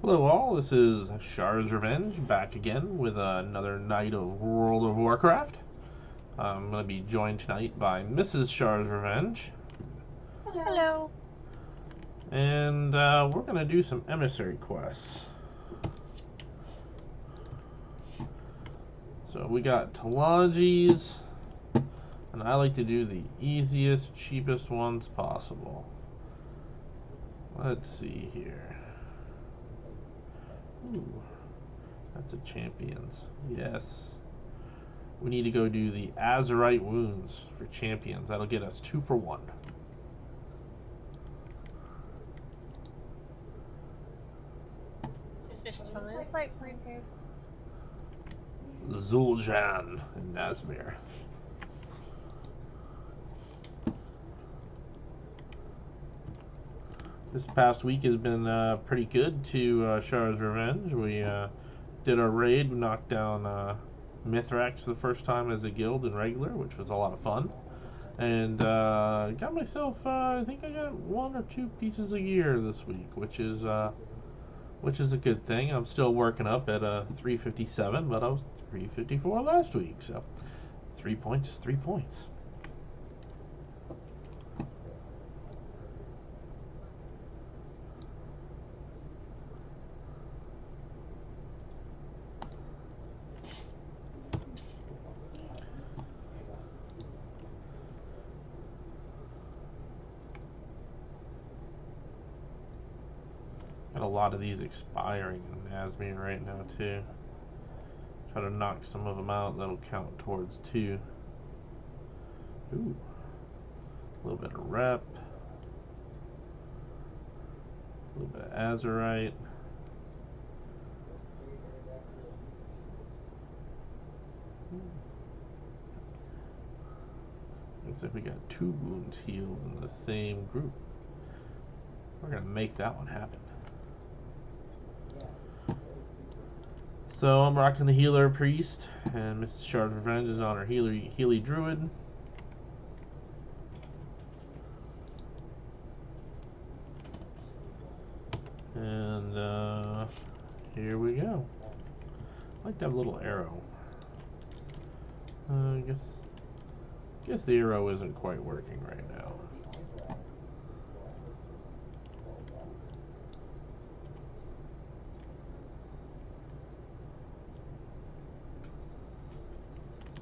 Hello all, this is Sharsrevenge back again with another night of World of Warcraft. I'm going to be joined tonight by Mrs Sharsrevenge, Hello. and we're going to do some Emissary Quests. So we got Talages, and I like to do the easiest, cheapest ones possible. Let's see here. Ooh, that's a champions. Yes. We need to go do the Azurite wounds for champions. That'll get us 2 for 1. Just totally like printed. Zul'Jan and Nazmir. This past week has been pretty good to Sharsrevenge. We did our raid, we knocked down Mithrax for the first time as a guild in regular, which was a lot of fun. And got myself, I think I got 1 or 2 pieces a year this week, which is a good thing. I'm still working up at 357, but I was 354 last week, so 3 points is 3 points. Got a lot of these expiring in Nazmir right now too. Try to knock some of them out. That'll count towards 2. Ooh, a little bit of rep, a little bit of Azurite. Looks like we got 2 wounds healed in the same group. We're gonna make that one happen. So I'm rocking the healer priest, and Mrs Sharsrevenge is on her Healy druid. And here we go. I like to have a little arrow. I guess the arrow isn't quite working right now.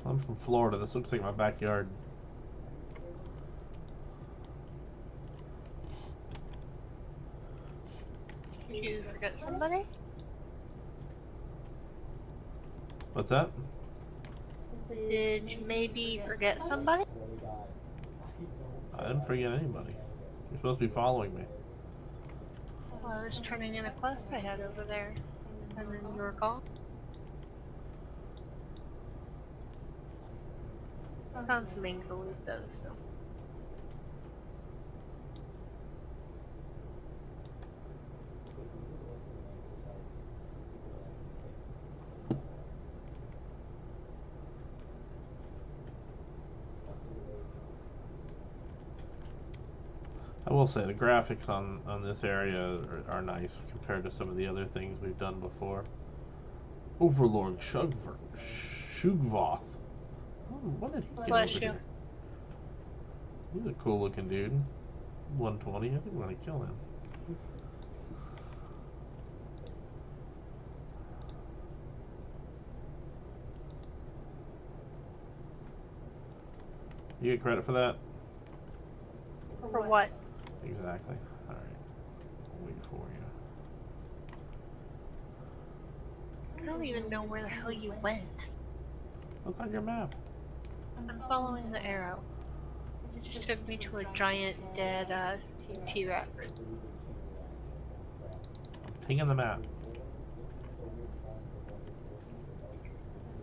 I'm from Florida. This looks like my backyard. Did you forget somebody? What's that? Did you maybe forget somebody? I didn't forget anybody. You're supposed to be following me. Well, I was turning in a quest I had over there, and then you were gone. Found some ink to loot though, so. I will say the graphics on this area are nice compared to some of the other things we've done before. Overlord Shugvoth. What did he get Bless over you. here? He's a cool looking dude. 120. I think we're gonna kill him. You get credit for that? For what? Exactly. Alright. I'll wait for you. I don't even know where the hell you went. Look on your map. I'm following the arrow. It just took me to a giant dead T-Rex. I'm pinging the map.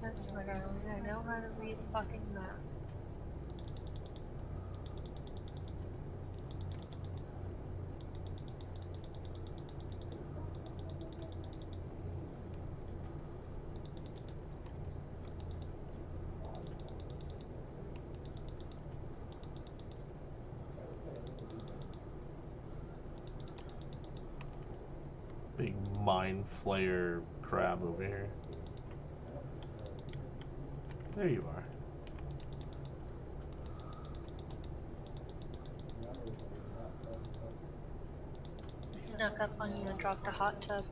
I swear, darling, I know how to read the fucking map. Big mind flayer crab over here. There you are. I snuck up on you and dropped a hot tub.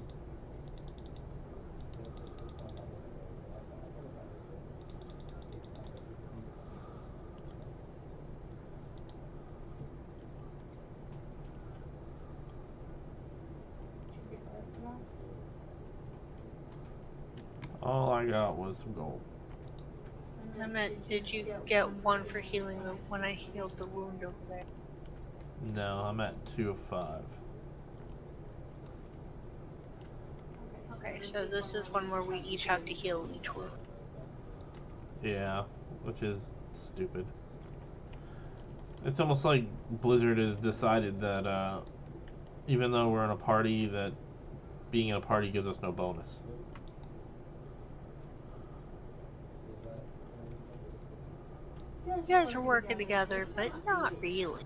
All I got was some gold. I meant, did you get one for healing when I healed the wound over there? No, I'm at 2 of 5. Okay, so this is one where we each have to heal each wound. Yeah, which is stupid. It's almost like Blizzard has decided that even though we're in a party, that being in a party gives us no bonus. You guys are working together, but not really.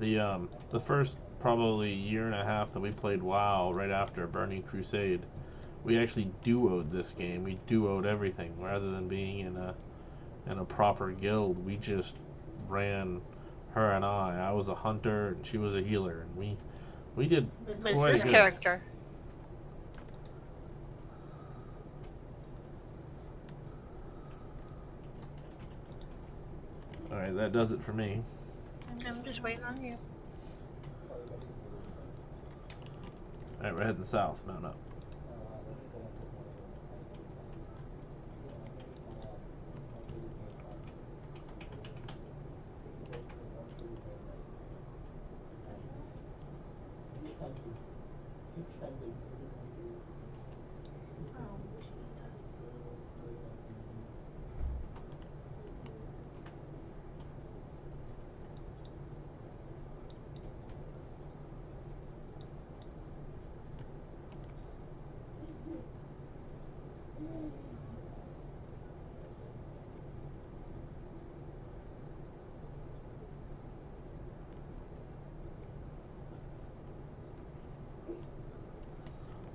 The first probably year and a half that we played WoW right after Burning Crusade, we actually duoed this game. We duoed everything rather than being in a proper guild. We just ran her and I was a hunter and she was a healer, and we did Was quite this good. character? Alright, that does it for me. I'm just waiting on you. Alright, we're heading south. Mount up.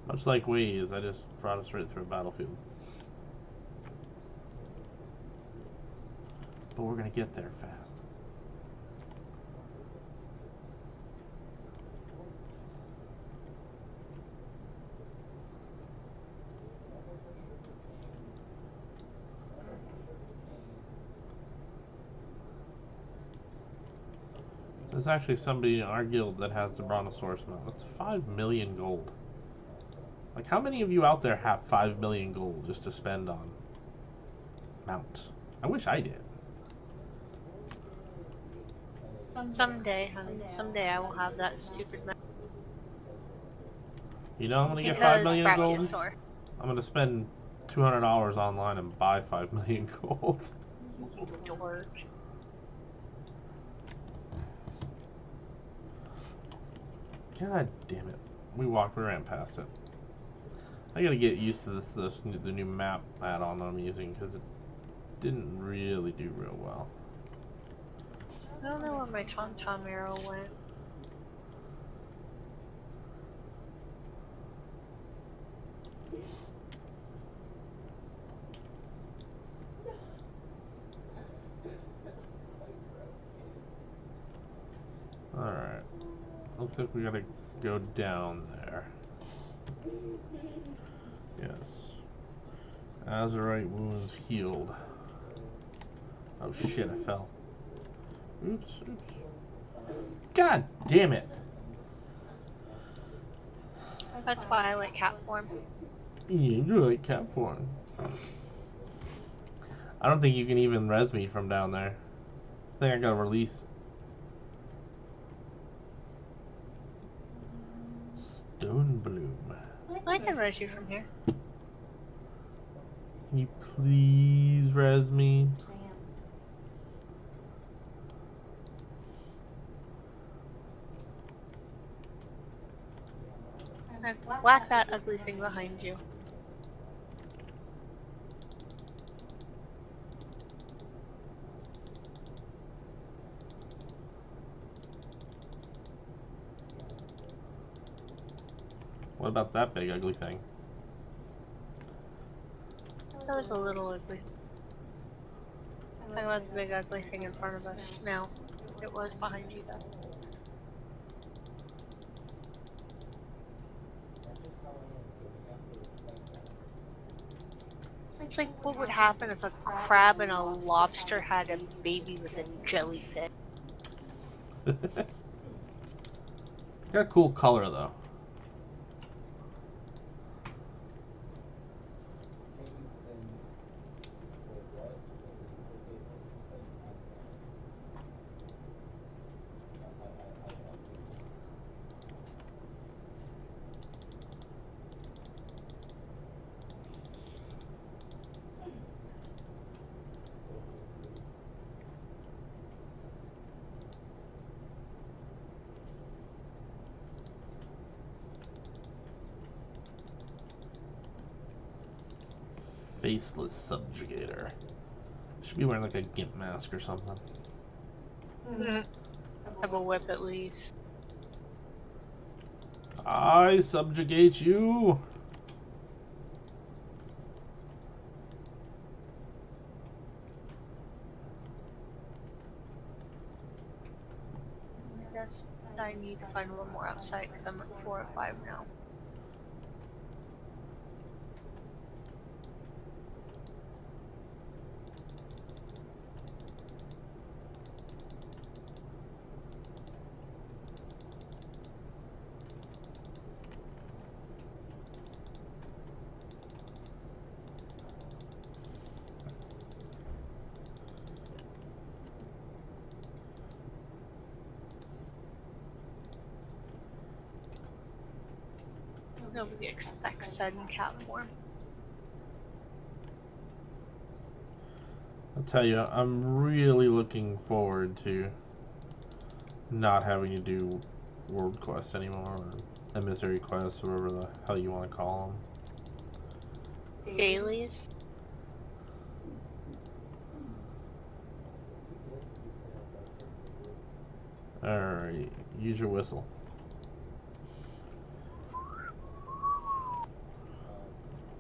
Much like Waze, I just brought us right through a battlefield. But we're gonna get there fast. There's actually somebody in our guild that has the Brontosaurus mount. That's 5 million gold. Like, how many of you out there have 5 million gold just to spend on mounts? I wish I did. Someday, honey. Someday I will have that stupid map. You know I'm gonna get 5 Because million gold? Brachiosaur. I'm gonna spend $200 online and buy 5 million gold. You dork. God damn it. We ran past it. I gotta get used to the new map add-on I'm using, because it didn't really do real well. I don't know where my Tom arrow went. Alright. Looks like we gotta go down there. Yes. Azurite wounds healed. Oh shit, I fell. Oops. God damn it! That's why I like cat form. Yeah, you like cat form. I don't think you can even res me from down there. I think I gotta release. Stone bloom. I can res you from here. Can you please res me? Whack that ugly thing behind you. What about that big ugly thing? That was a little ugly. Talking about the big ugly thing in front of us. No, it was behind you though. It's like what would happen if a crab and a lobster had a baby with a jellyfish? Got a cool color though. Faceless subjugator. Should be wearing like a gimp mask or something. Have a whip at least. I subjugate you. I guess I need to find one more outside because I'm at 4 or 5 now. Nobody expects sudden cat form. I'll tell you, I'm really looking forward to not having to do world quests anymore, or emissary quests, or whatever the hell you want to call them. Dailies? Alright, use your whistle.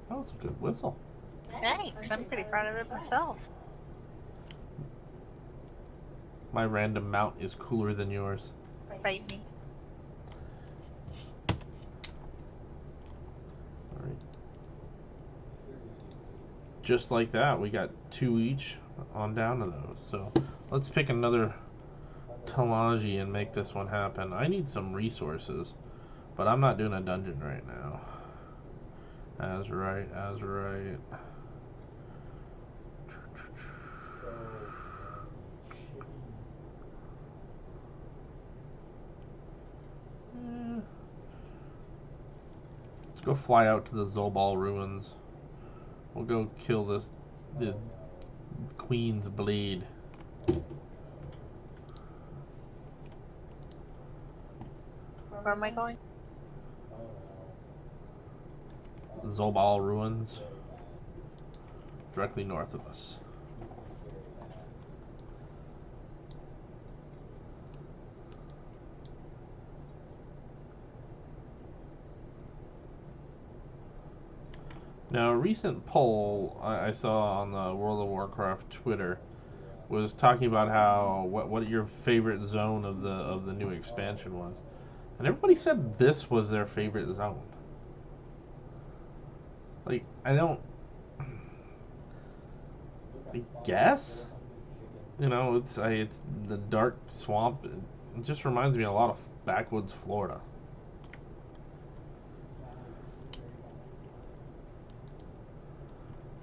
That was a good whistle. Thanks, I'm pretty proud of it myself. My random mount is cooler than yours. Bite me. Alright. Just like that, we got 2 each on down to those. So let's pick another Talaji and make this one happen. I need some resources, but I'm not doing a dungeon right now. As right. Let's go fly out to the Zobal ruins. We'll go kill this Queen's Blade. Where am I going? Zobal ruins. Directly north of us. Now, a recent poll I saw on the World of Warcraft Twitter was talking about how what your favorite zone of the new expansion was, and everybody said this was their favorite zone. Like, I guess, you know, it's the dark swamp. It just reminds me a lot of backwoods Florida.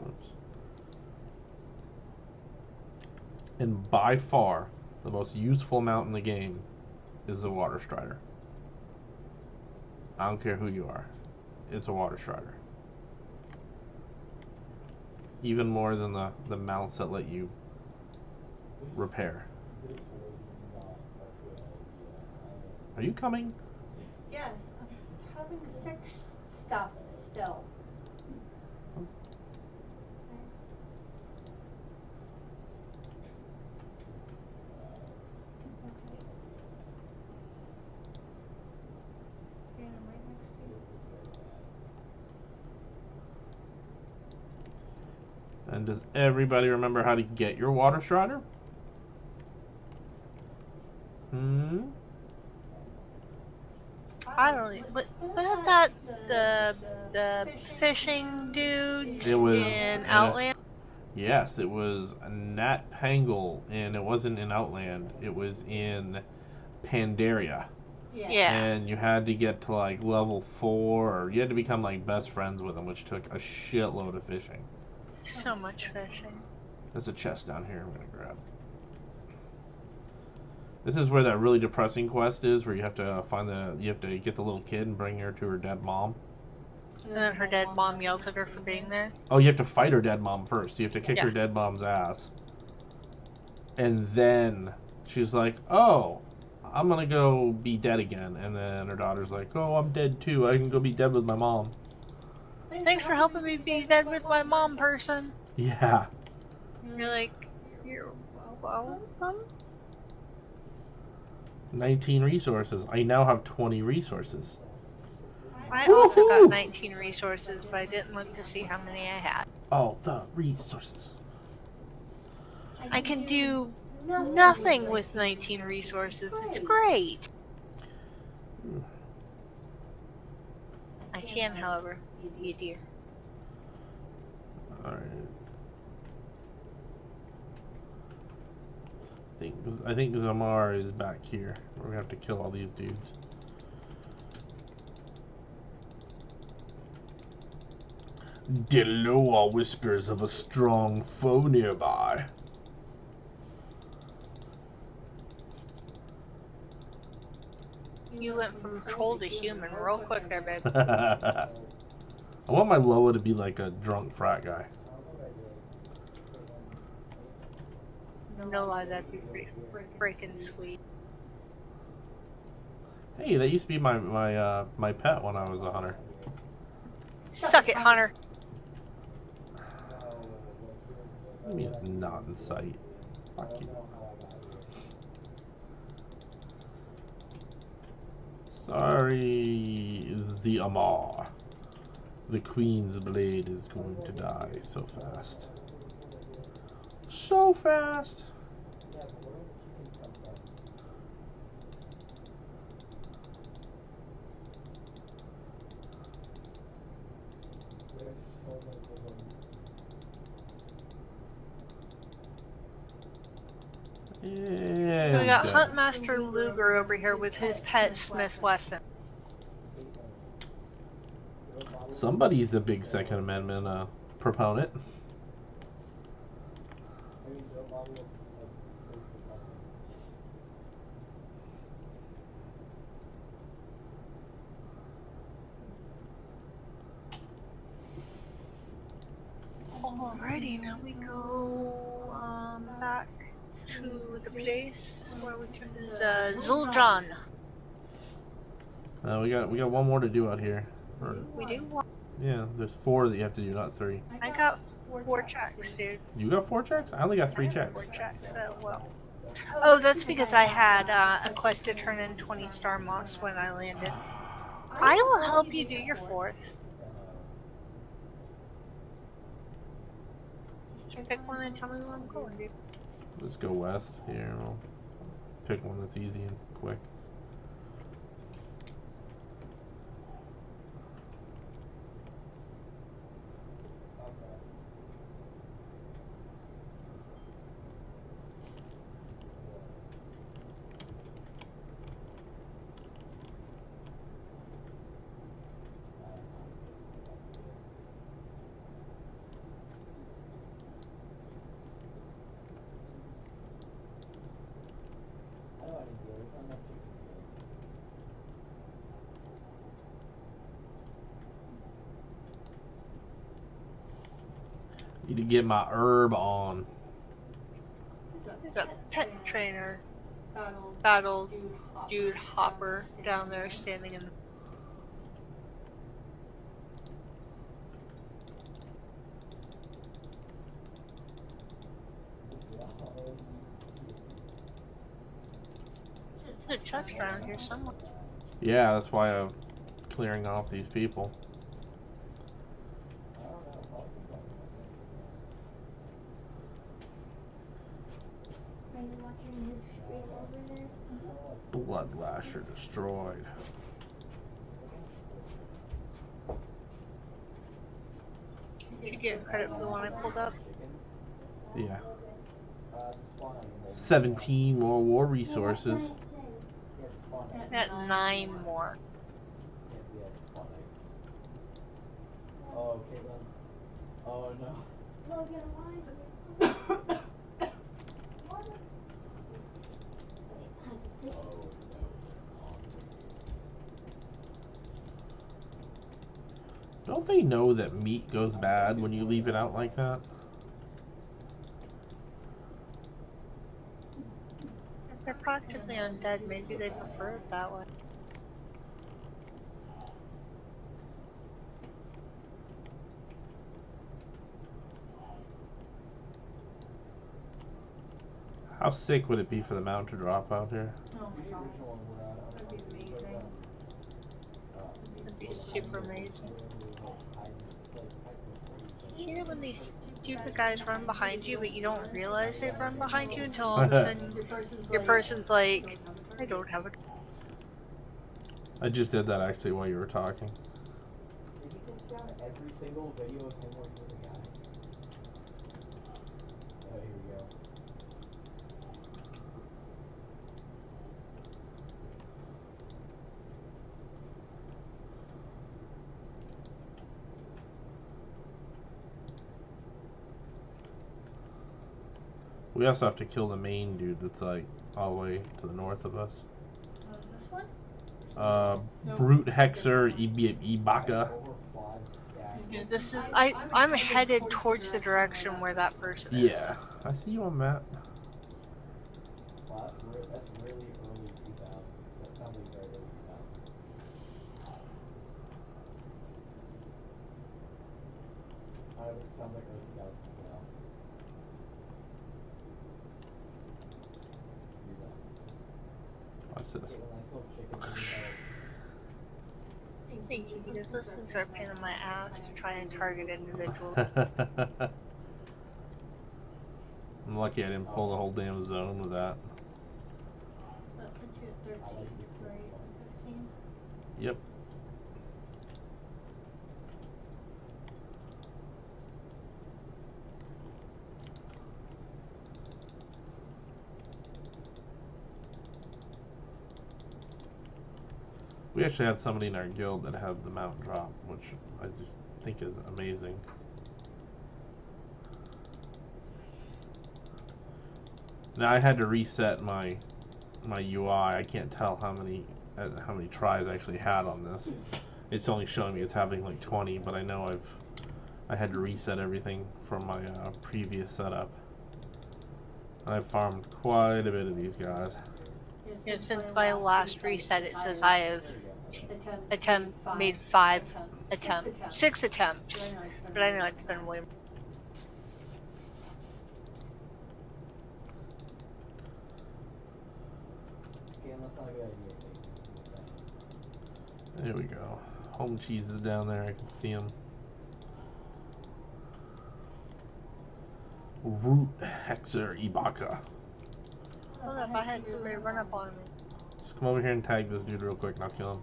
Oops. And by far, the most useful mount in the game is the Water Strider. I don't care who you are. It's a Water Strider. Even more than the mounts that let you repair. Are you coming? Yes, I'm having to fix stuff still. Okay. And I'm right next to you. And does everybody remember how to get your water strider? Hmm? I don't know. Wasn't that the fishing dude It was in Outland? yes, it was Nat Pangle, and it wasn't in Outland. It was in Pandaria. Yeah. And you had to get to like level 4, or you had to become like best friends with him, which took a shitload of fishing. So much fishing. There's a chest down here I'm gonna grab. This is where that really depressing quest is, where you have to get the little kid and bring her to her dead mom. And then her dead mom yells at her for being there. Oh, you have to fight her dead mom first. You have to kick Yeah. her dead mom's ass. And then she's like, oh, I'm gonna go be dead again. And then her daughter's like, oh, I'm dead too. I can go be dead with my mom. Thanks for helping me be dead with my mom, person. Yeah. You're like, you're welcome? 19 resources. I now have 20 resources. I also got 19 resources, but I didn't look to see how many I had. Oh, the resources. I can do nothing with 19 resources. It's great. I can, however, you dear. Alright. I think Zamar is back here. We're gonna have to kill all these dudes. Deloa whispers of a strong foe nearby. You went from troll to human real quick there, babe. I want my Loa to be like a drunk frat guy. No lie, that'd be pretty freaking sweet. Hey, that used to be my pet when I was a hunter. Suck it, Hunter. I mean, it's not in sight. Fuck you. Sorry, the Amar. The Queen's blade is going to die so fast. So fast! Yeah. So we got Huntmaster Luger over here with his pet Smith Wesson. Somebody's a big Second Amendment proponent. Alrighty, now we go back to the place where we took Zul'Jan. We got one more to do out here. We do? Yeah, there's 4 that you have to do, not 3. I got 4 checks, dude. You got 4 checks? I only got 3 checks. 4 checks, well. Oh, that's because I had a quest to turn in 20 star moss when I landed. I will help you do your 4th. Just pick one and tell me where I'm going, dude. Let's go west here. We'll pick one that's easy and quick. Need to get my herb on. There's a pet trainer battle dude hopper down there standing in the... There's a chest around here somewhere. Yeah, that's why I'm clearing off these people. you watching his stream over there? Blood Lasher destroyed. Did you get credit for the one I pulled up? Yeah. 17 more war resources. I got 9 more. Oh, Caitlin. Oh no. Logan, why? Don't they know that meat goes bad when you leave it out like that? If they're practically undead, maybe they prefer it that way. How sick would it be for the mount to drop out here? Oh my god. That'd be amazing. That'd be super amazing. You know when these stupid guys run behind you, but you don't realize they run behind you until all of a sudden your person's like, I don't have a... I just did that actually while you were talking. Did he take down every single video of him where he was a guy? Oh, here we go. We also have to kill the main dude that's like all the way to the north of us. This one? Brute Hexer Ibaka. Yeah, this is... I'm headed towards the direction where that person is. Yeah, I see you on map. Wow, that's really early 2000s. That sounds like very early 2000s. It sounds like early 2000s now. Watch this. Caitlin, I still have chicken in the Thank you, because those things are a pain in my ass to try and target individuals. I'm lucky I didn't pull the whole damn zone with that. So that puts you at 13, right? Or 15? Yep. We actually had somebody in our guild that had the mount drop, which I just think is amazing. Now I had to reset my UI. I can't tell how many tries I actually had on this. It's only showing me it's having like 20, but I know I had to reset everything from my previous setup. I've farmed quite a bit of these guys. Yeah, since my last reset, it says I have made 5 attempts, 6 attempts, but I know it's been way more. Okay, that's not a good idea, Caitlin. There we go. Home cheese is down there. I can see him. Root Hexer Ibaka. Hold up, I had somebody run up on me. Just come over here and tag this dude real quick and I'll kill him.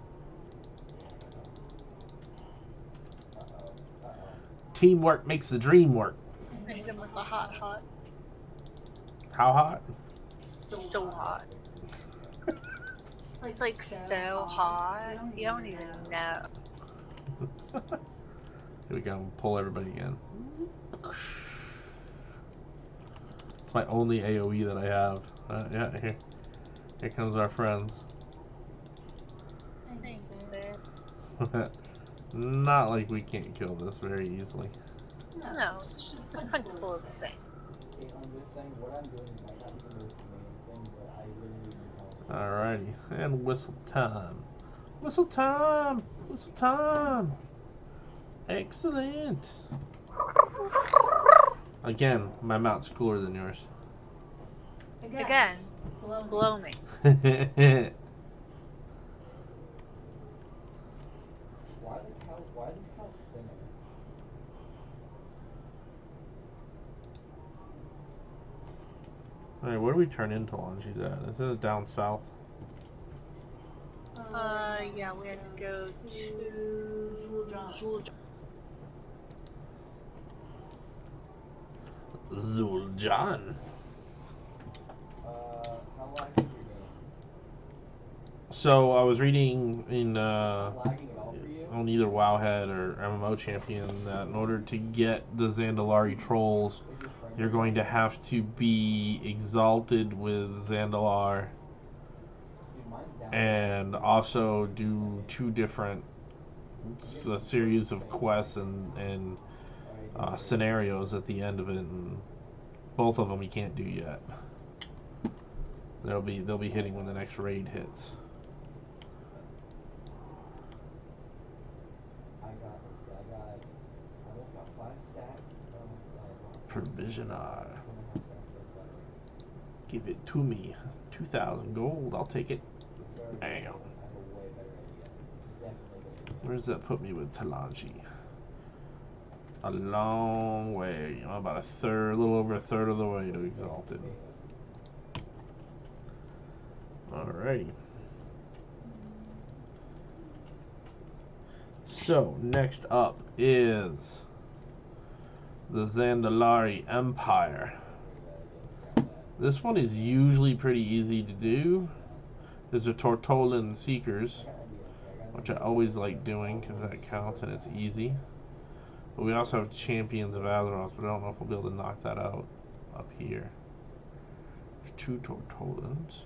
Teamwork makes the dream work. I hit him with a hot. How hot? So hot. It's like so hot. You don't even know. Here we go. Pull everybody again. It's my only AoE that I have. Yeah, here comes our friends. Thank you, babe. Not like we can't kill this very easily. No, it's just the principle of the thing. Caitlin, I'm just saying what I'm doing might not be the most main thing, but I literally need help. Alrighty, and whistle time. Whistle time! Whistle time! Excellent! Again, my mount's cooler than yours. Again, blow me. Why the cow? Why are these cows spinning? Alright, where do we turn into Langi's at? Is it down south? Yeah, we had to go to Zul'Jan. Zul'Jan. How lagging is your game? So I was reading in Lagging at all for you? on either Wowhead or MMO Champion that in order to get the Zandalari trolls, you're going to have to be exalted with Zandalar and also do 2 different series of quests and scenarios at the end of it, and both of them you can't do yet. They'll be hitting when the next raid hits. I almost got 5 stacks of Provisionar. Give it to me. 2,000 gold. I'll take it. Bam. Where does that put me with Talanji? A long way. I'm about a little over a third of the way to Exalted. Alrighty. So, next up is the Zandalari Empire. This one is usually pretty easy to do. There's a Tortolan Seekers, which I always like doing because that counts and it's easy. But we also have Champions of Azeroth, but I don't know if we'll be able to knock that out up here. There's 2 Tortolans.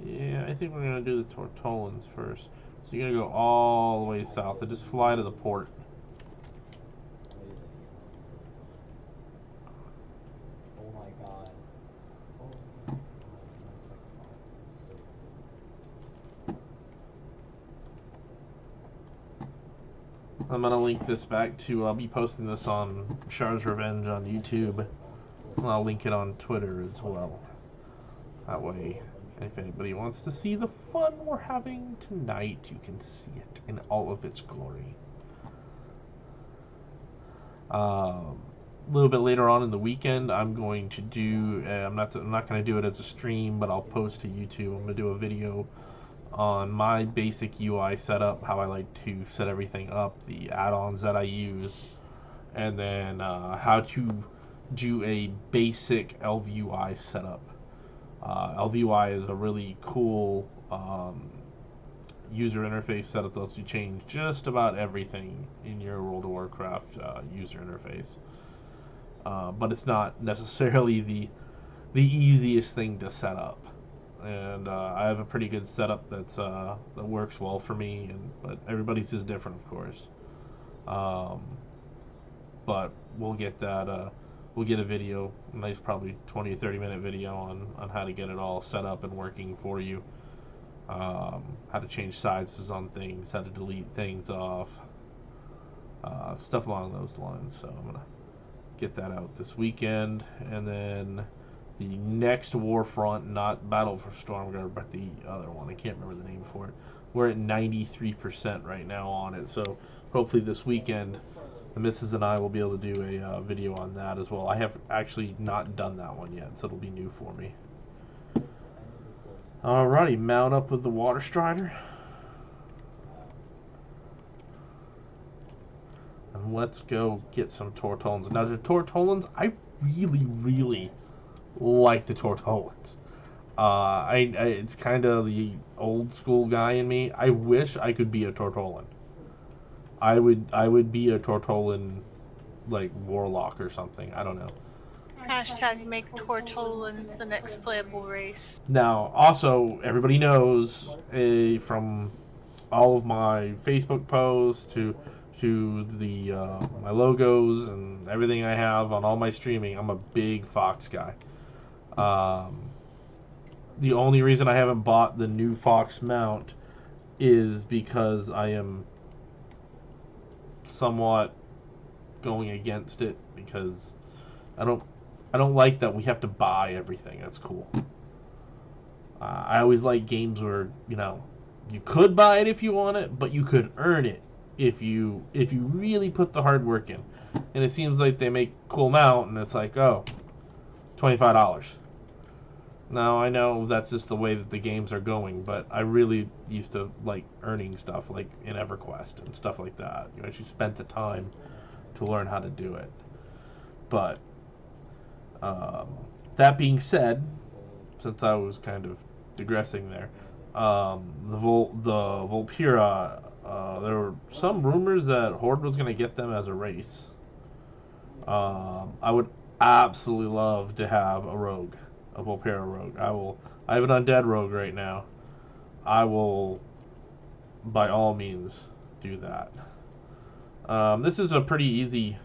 Yeah, I think we're going to do the Tortolans first. So you're going to go all the way south and just fly to the port. Oh my god. I'm going to link this back to, I'll be posting this on Sharsrevenge on YouTube. And I'll link it on Twitter as well. That way, if anybody wants to see the fun we're having tonight, you can see it in all of its glory. A little bit later on in the weekend, I'm going to do. I'm not going to do it as a stream, but I'll post to YouTube. I'm going to do a video on my basic UI setup, how I like to set everything up, the add-ons that I use, and then how to do a basic LVUI setup. LVUI is a really cool user interface setup that lets you change just about everything in your World of Warcraft user interface. But it's not necessarily the easiest thing to set up. And I have a pretty good setup that works well for me, but everybody's is different, of course. But we'll get that. We'll get a video, a nice probably 20 or 30 minute video on how to get it all set up and working for you. How to change sizes on things, how to delete things off, stuff along those lines. So I'm going to get that out this weekend. And then the next Warfront, not Battle for Stormguard, but the other one, I can't remember the name for it. We're at 93% right now on it. So hopefully this weekend, the missus and I will be able to do a video on that as well. I have actually not done that one yet, so it'll be new for me. Alrighty, mount up with the Water Strider. And let's go get some Tortolans. Now, the Tortolans, I really, really like the Tortolans. It's kind of the old school guy in me. I wish I could be a Tortolan. I would be a Tortolan, like Warlock or something. I don't know. Hashtag make Tortolans the next playable race. Now, also, everybody knows from all of my Facebook posts to the my logos and everything I have on all my streaming, I'm a big Fox guy. The only reason I haven't bought the new Fox mount is because I am somewhat going against it, because I don't like that we have to buy everything. That's cool. I always like games where, you know, you could buy it if you want it, but you could earn it if you really put the hard work in. And it seems like they make cool mount, and it's like, oh, $25. Now I know that's just the way that the games are going, but I really used to like earning stuff like in EverQuest and stuff like that. You actually spent the time to learn how to do it. But that being said, since I was kind of digressing there, the Volpira, there were some rumors that Horde was going to get them as a race. I would absolutely love to have a rogue, a Volpira rogue. I have an undead rogue right now. I will, by all means, do that. This is a pretty easy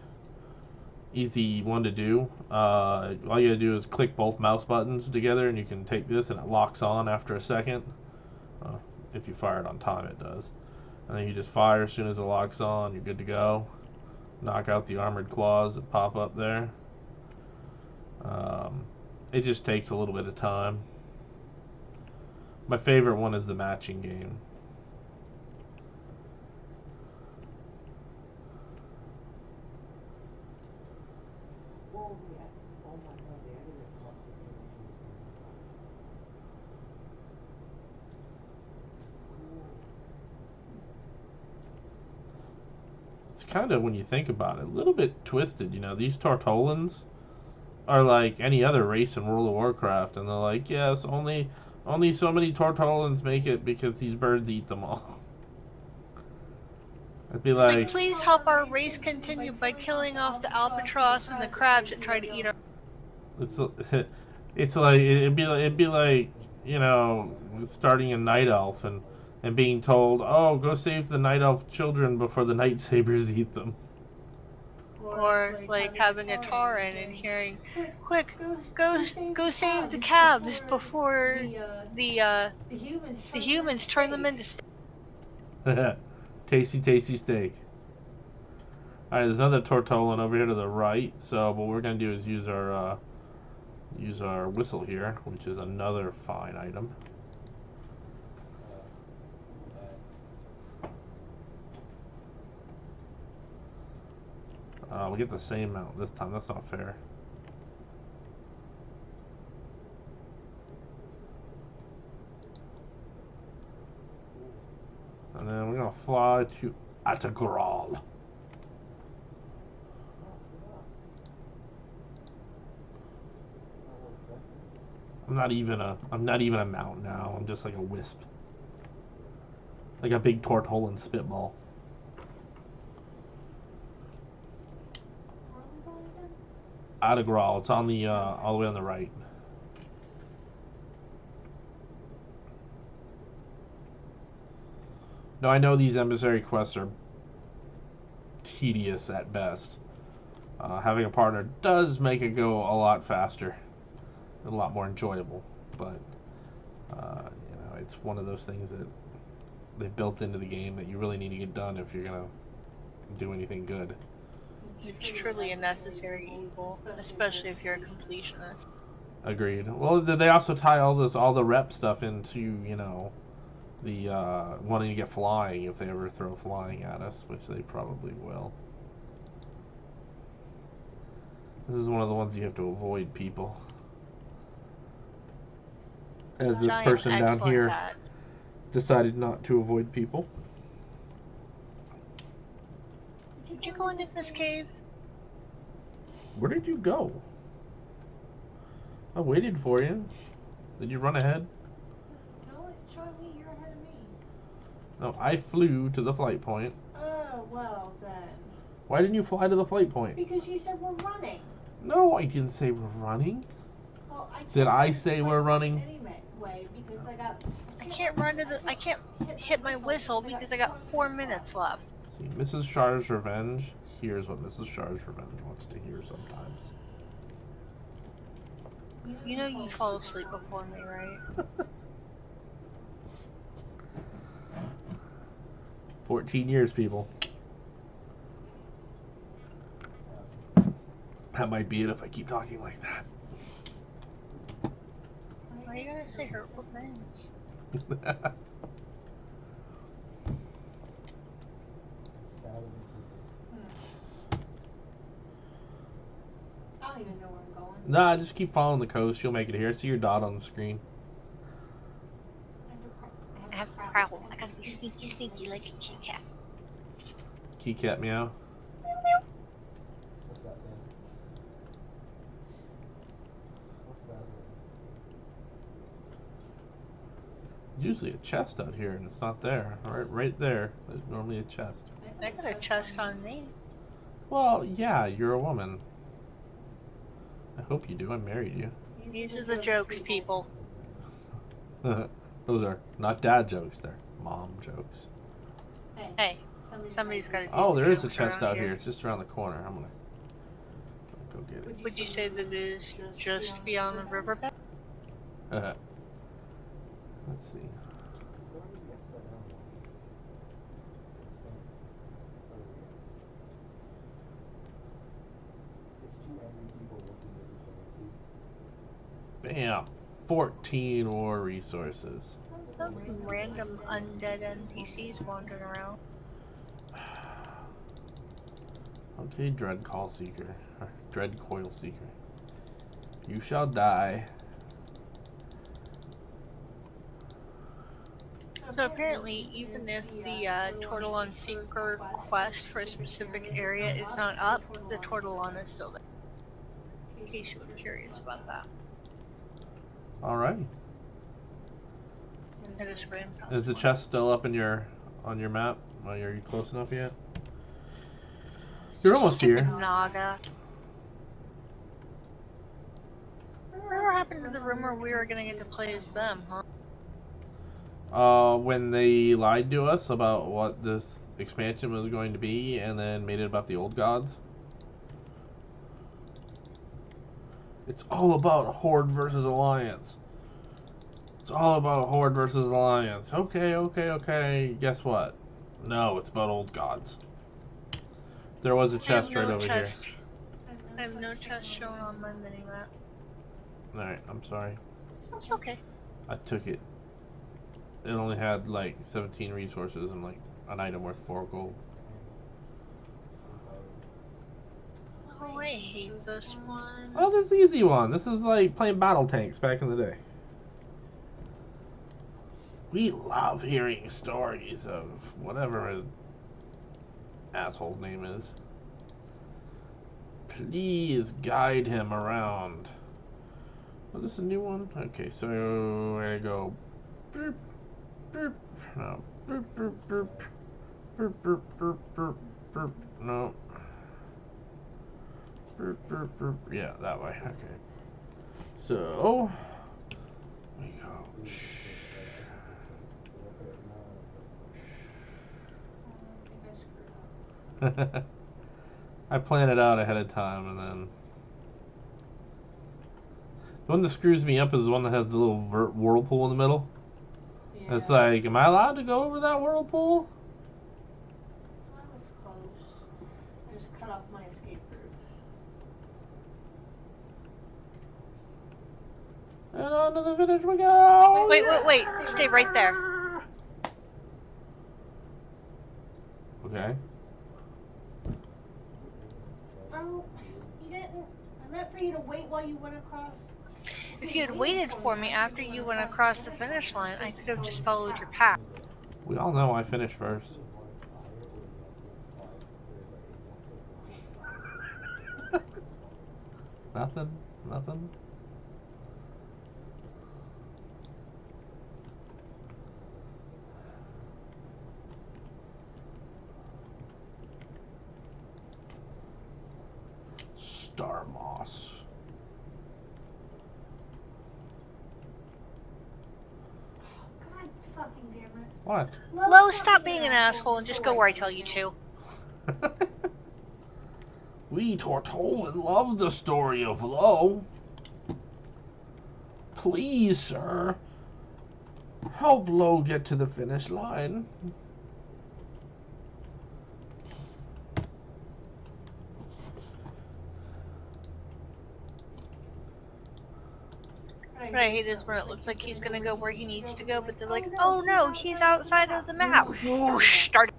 one to do. All you gotta do is click both mouse buttons together, and you can take this, and it locks on after a second. If you fire it on time, it does. And then you just fire as soon as it locks on. You're good to go. Knock out the armored claws that pop up there. It just takes a little bit of time. My favorite one is the matching game. It's kind of, when you think about it, a little bit twisted. You know, these Tortolans are like any other race in World of Warcraft, and they're like, yes, only so many Tortolans make it because these birds eat them all. I'd be like, please help our race continue by killing off the albatross and the crabs that try to eat our. It's like it'd be like, you know, starting a night elf and being told, oh, go save the night elf children before the night sabers eat them. Or like having a Tauren and hearing, quick, go save the calves before the humans turn them into steak. Tasty steak. Alright, there's another Tortolan over here to the right, so what we're gonna do is use our whistle here, which is another fine item. We get the same amount this time. That's not fair. And then we're gonna fly to Atagral. I'm not even a mount now. I'm just like a wisp, like a big Tortolan spitball. Atagral. It's on the all the way on the right. Now I know these emissary quests are tedious at best. Having a partner does make it go a lot faster, and a lot more enjoyable. But you know, it's one of those things that they've built into the game that you really need to get done if you're gonna do anything good. It's truly a necessary evil, especially if you're a completionist. Agreed. Well, they also tie all the rep stuff into, you know, the wanting to get flying if they ever throw flying at us, which they probably will. This is one of the ones you have to avoid, people. As this person down here decided not to avoid people. Did you go into this cave? Where did you go? I waited for you. Did you run ahead? No, it's showing me you're ahead of me. No, I flew to the flight point. Oh, well then. Why didn't you fly to the flight point? Because you said we're running. No, I didn't say we're running. Well, Did I say we're running? Anyway, because I can't run to the. I can't hit my whistle because I got 4 minutes left. See, Mrs. Sharsrevenge hears what Mrs. Sharsrevenge wants to hear sometimes. You know you fall asleep before me, right? 14 years, people. That might be it if I keep talking like that. Why are you gonna say hurtful things? don't even know where I'm going. Nah, just keep following the coast. You'll make it here. I see your dot on the screen. I have to prowl. I gotta be sneaky, sneaky like a kitty cat. Key cat meow. What's that then? What's that then? Usually a chest out here, and it's not there. Right there. There's normally a chest. I got a chest on me. Well, yeah, you're a woman. I hope you do. I married you. These are the jokes, people. Those are not dad jokes. They're mom jokes. Hey, somebody's got to do Oh, the there is a jokes chest around out here. It's just around the corner. I'm gonna go get it. Would you say that it is just beyond the riverbed? Let's see. What are the upside down ones? It's two angry people looking at each other, see? Bam! 14 more resources. Some random undead NPCs wandering around. Okay, Dread Call Seeker. Or Dread Coil Seeker. You shall die. So apparently, even if the Tortillon Seeker quest for a specific area is not up, the Tortillon is still there. In case you were curious about that. Alright. I just ran past Is the one. chest still up in on your map? Are you close enough yet? You're almost here. Naga. Whatever happened to the rumor we were gonna get to play as them, huh? When they lied to us about what this expansion was going to be and then made it about the old gods. It's all about Horde versus Alliance. It's all about Horde versus Alliance. Okay. Guess what? No, it's about old gods. There was a chest right over here. I have no chest shown on my minimap. Alright, I'm sorry. It's okay. I took it. It only had like 17 resources and like an item worth 4 gold. Oh, I hate this one. Oh, this is the easy one. This is like playing battle tanks back in the day. We love hearing stories of whatever his asshole's name is. Please guide him around. Was this a new one? Okay, so there you go. Burp, burp, no. Burp, burp, burp. Burp, burp, burp, burp, burp. No. Burp, burp, burp. Yeah, that way. Okay. So, there you go. I plan it out ahead of time, and then the one that screws me up is the one that has the little whirlpool in the middle. Yeah. It's like, am I allowed to go over that whirlpool? I was close. I just cut off my escape route. And on to the finish we go! Wait. Stay right there. Okay. Oh, you didn't. I meant for you to wait while you went across. If you had waited for me after you went across the finish line, I could have just followed your path. We all know I finished first. Nothing? Star moss. God fucking damn it. What? Lo, stop being an asshole and just go where I tell you to. We Tortollan love the story of Lo. Please, sir, help Lo get to the finish line. What I hate is when it looks like he's gonna go where he needs to go, but they're like, oh no, he's outside of the map. Whoosh, start.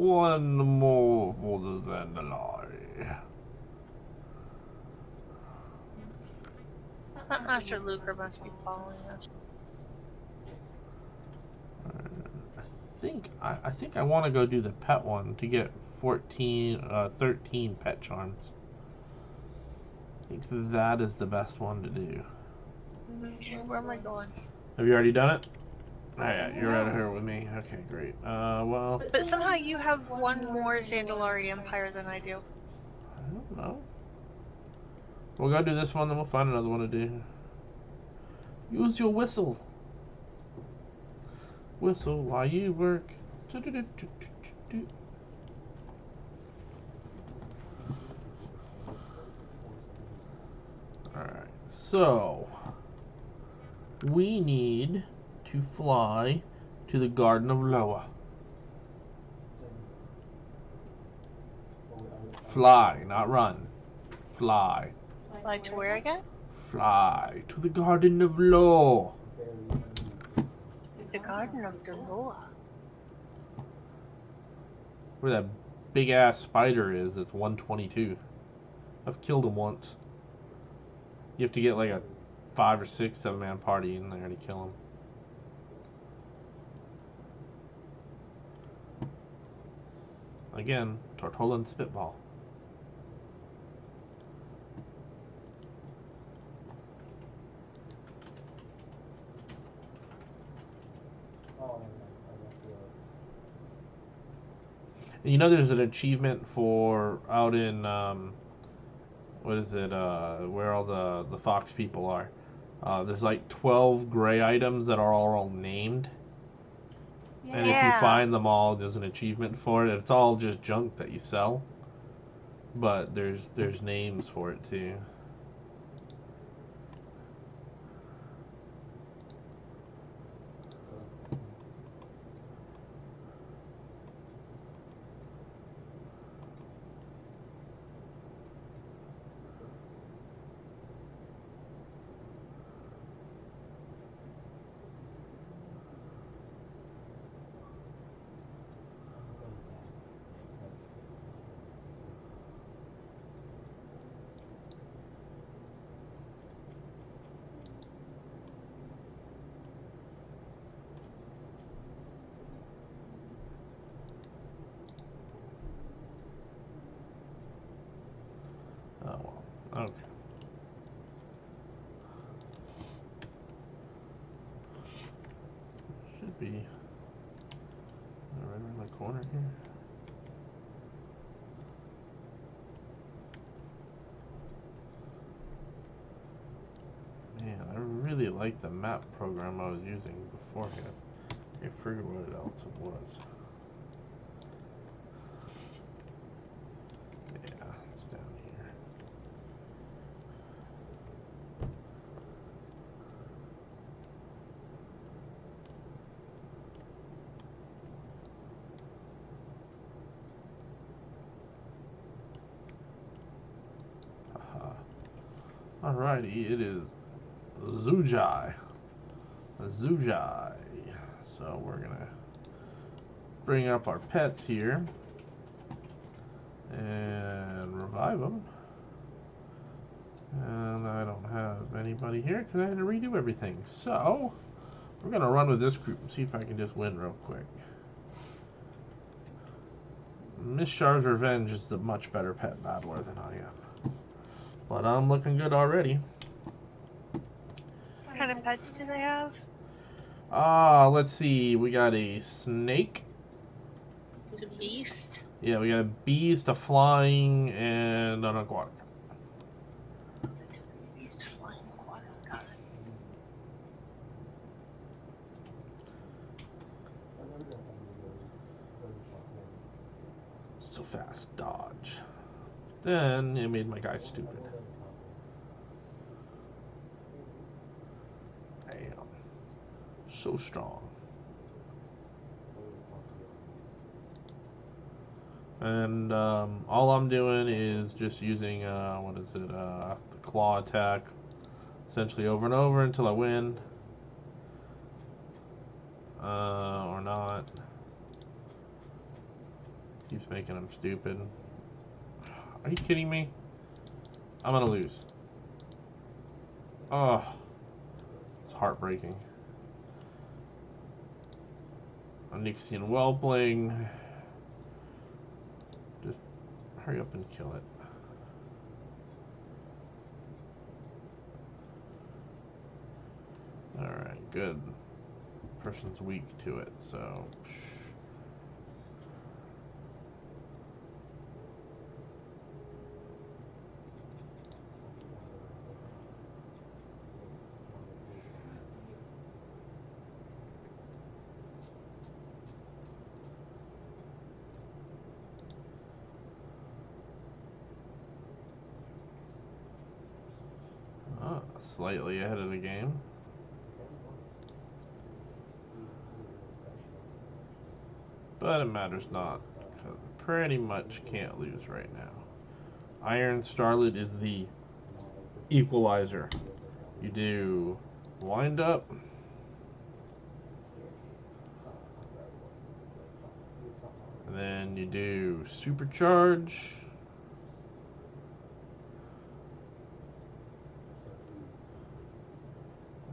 one more for the Zandalari. Master Luger must be following us. I think I want to go do the pet one to get 13 pet charms. I think that is the best one to do. Okay, where am I going? Have you already done it? Oh, yeah, you're right here with me. Okay, great. Well, But somehow you have one more Zandalari Empire than I do. I don't know. We'll go do this one, then we'll find another one to do. Use your whistle. Whistle while you work. Alright, so we need to fly to the Garden of Loa. Fly, not run. Fly. Like to where again? Fly to the Garden of Loa. The Garden of Daloa. Where that big ass spider is, that's 122. I've killed him once. You have to get like a 5 or 6, 7-man party in there to kill him. Again, Tortolan Spitball. And you know there's an achievement for out in what is it, where all the fox people are. There's like 12 gray items that are all named. Yeah. And if you find them all, there's an achievement for it. It's all just junk that you sell. But there's names for it too. Oh well. Okay. Should be right around the corner here. Man, I really like the map program I was using beforehand. I forget what else it was. Yeah, it's down here. Alrighty, it is Zujai. Zujai. So we're gonna bring up our pets here and revive them. And I don't have anybody here because I had to redo everything. So we're gonna run with this group and see if I can just win real quick. Mrs Sharsrevenge is the much better pet battler than I am. But I'm looking good already. What kind of pets do they have? Let's see. We got a snake. The beast. Yeah, we got a beast, a flying, and an aquatic. Beast, flying, aquatic. Got it. So fast, dodge. Then it made my guy stupid. Damn. So strong. And all I'm doing is just using, what is it, the claw attack, essentially over and over until I win. Or not. Keeps making him stupid. Are you kidding me? I'm gonna lose. Oh, it's heartbreaking. A Nixian Whelpling. Just hurry up and kill it. Alright, good. Person's weak to it, so. Slightly ahead of the game. But it matters not, because I pretty much can't lose right now. Iron Starlet is the equalizer. You do wind up, and then you do supercharge,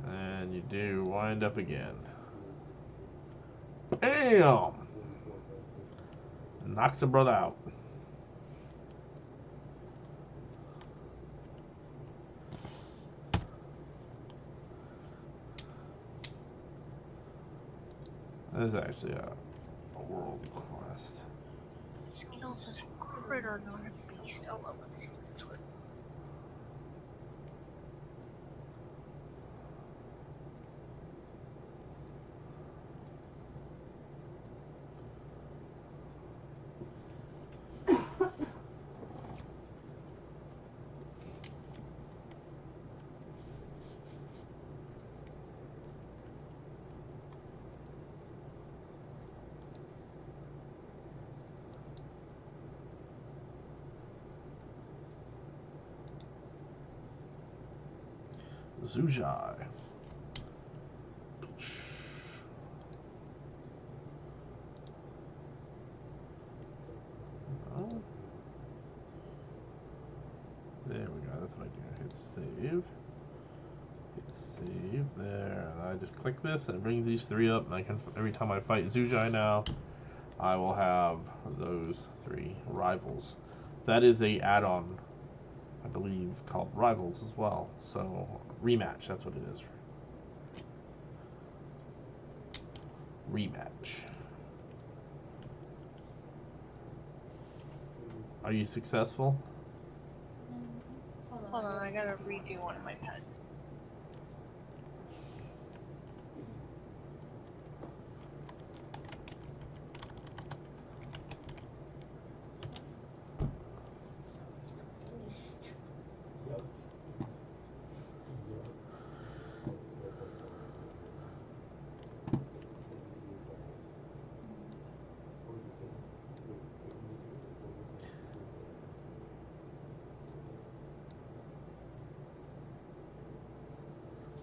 and you do wind up again. Bam! Knocks a brother out. This is actually a world quest. Skills is a critter, not a beast. Oh, well, let's see what it's worth. Zujai. Oh. There we go, that's what I do. Hit save. Hit save there. And I just click this and it brings these three up, and I can, every time I fight Zujai now, I will have those three rivals. That is a add-on, I believe, called Rivals as well. So rematch, that's what it is. Rematch. Are you successful? Hold on, I gotta redo one of my pets.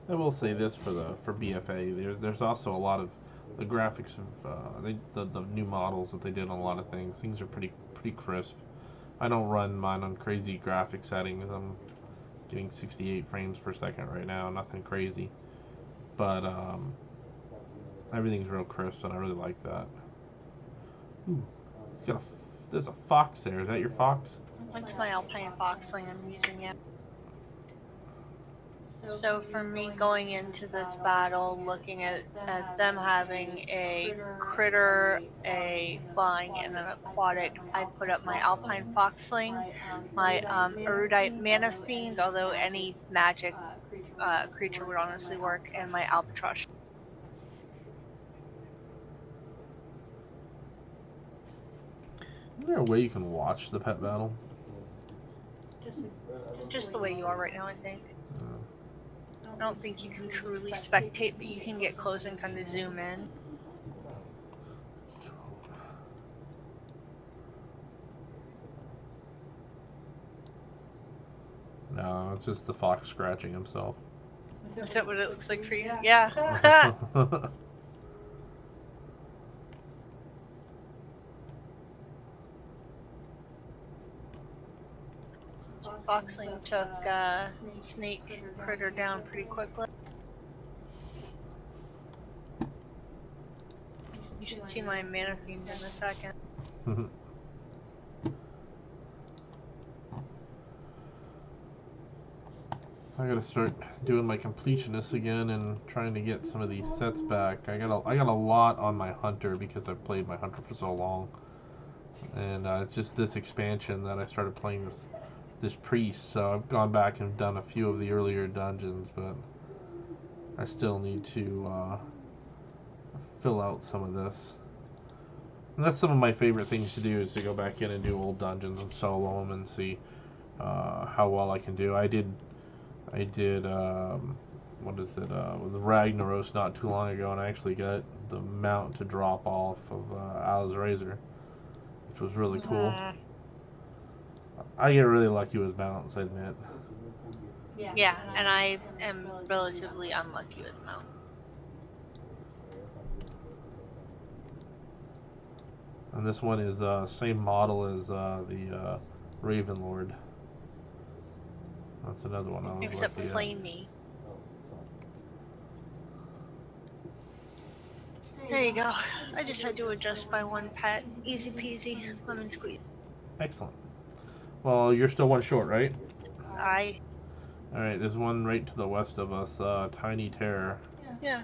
I will say this for BFA. There's also a lot of the graphics of the new models that they did on a lot of things. Things are pretty crisp. I don't run mine on crazy graphic settings. I'm doing 68 frames per second right now. Nothing crazy, but everything's real crisp, and I really like that. Ooh, there's a fox there. Is that your fox? That's my alpine foxling I'm using it. So for me going into this battle, looking at them having a critter, a flying, and an aquatic, I put up my alpine foxling, my erudite mana fiend, although any magic creature would honestly work, and my albatross. Is there a way you can watch the pet battle? Just the way you are right now, I think. I don't think you can truly spectate, but you can get close and kind of zoom in. No, it's just the fox scratching himself. Is that what it looks like for you? Yeah. Boxling took Snake Critter down pretty quickly. You should see my mana fiend in a second. I gotta start doing my completionist again and trying to get some of these sets back. I got a lot on my hunter because I've played my hunter for so long, and it's just this expansion that I started playing this priest. So I've gone back and done a few of the earlier dungeons, but I still need to fill out some of this. And that's some of my favorite things to do, is to go back in and do old dungeons and solo them and see how well I can do. I did what is it, with Ragnaros not too long ago, and I actually got the mount to drop off of Al's Razor, which was really cool. I get really lucky with mounts, I admit. Yeah, and I am relatively unlucky with mount. And this one is same model as the Raven Lord. That's another one I was Except lucky at. Flamey. There you go. I just had to adjust by one pet. Easy peasy, lemon squeeze. Excellent. Well, you're still one short, right? Alright, there's one right to the west of us, Tiny Terror. Yeah.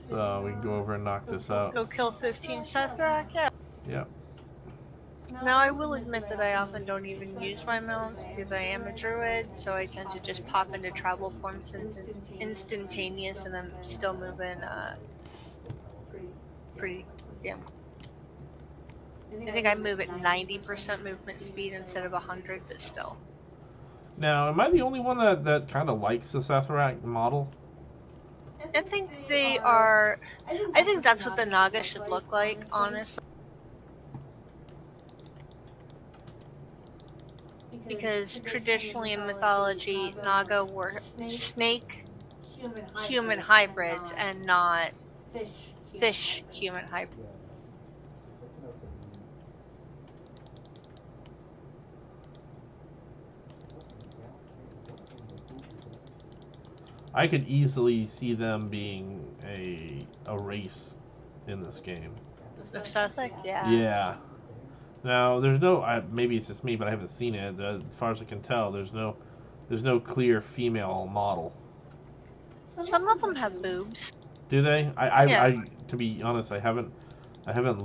So we can go over and knock this out. Go kill 15 Sethrak? Yeah. Yep. Now I will admit that I often don't even use my mounts because I am a druid, so I tend to just pop into travel form since it's instantaneous and I'm still moving pretty damn. I think I move at 90% movement speed instead of 100, but still. Now, am I the only one that kind of likes the Sethrak model? I think they are. I think that's what the Naga should look like, honestly. Because traditionally in mythology, Naga were snake human hybrids and not fish human hybrids. I could easily see them being a race in this game. The Sethrak, yeah. Yeah. Now there's no. Maybe it's just me, but I haven't seen it. As far as I can tell, there's no clear female model. Some of them have boobs. Do they? Yeah. I to be honest, I haven't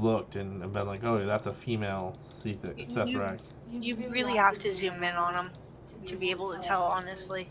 looked and been like, oh, that's a female Sethrak. You really have to zoom in on them to be able to tell, honestly.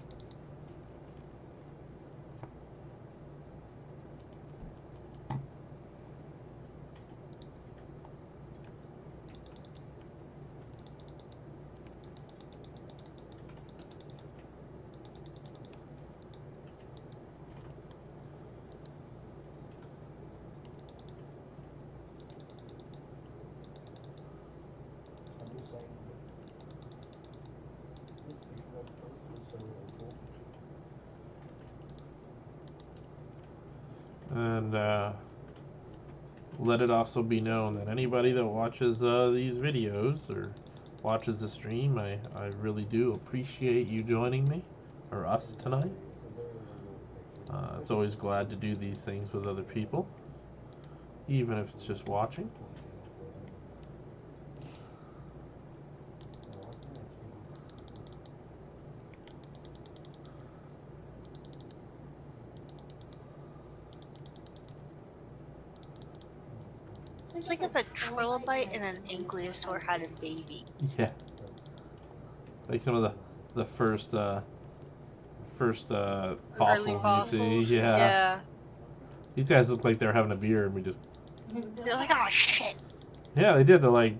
And let it also be known that anybody that watches these videos or watches the stream, I really do appreciate you joining me, or us, tonight. It's always glad to do these things with other people, even if it's just watching. It's like if a trilobite and an ankylosaur had a baby. Yeah. Like some of the first fossils you see. Yeah. These guys look like they're having a beer, and we just. They're like, oh shit. Yeah, they did. They're like,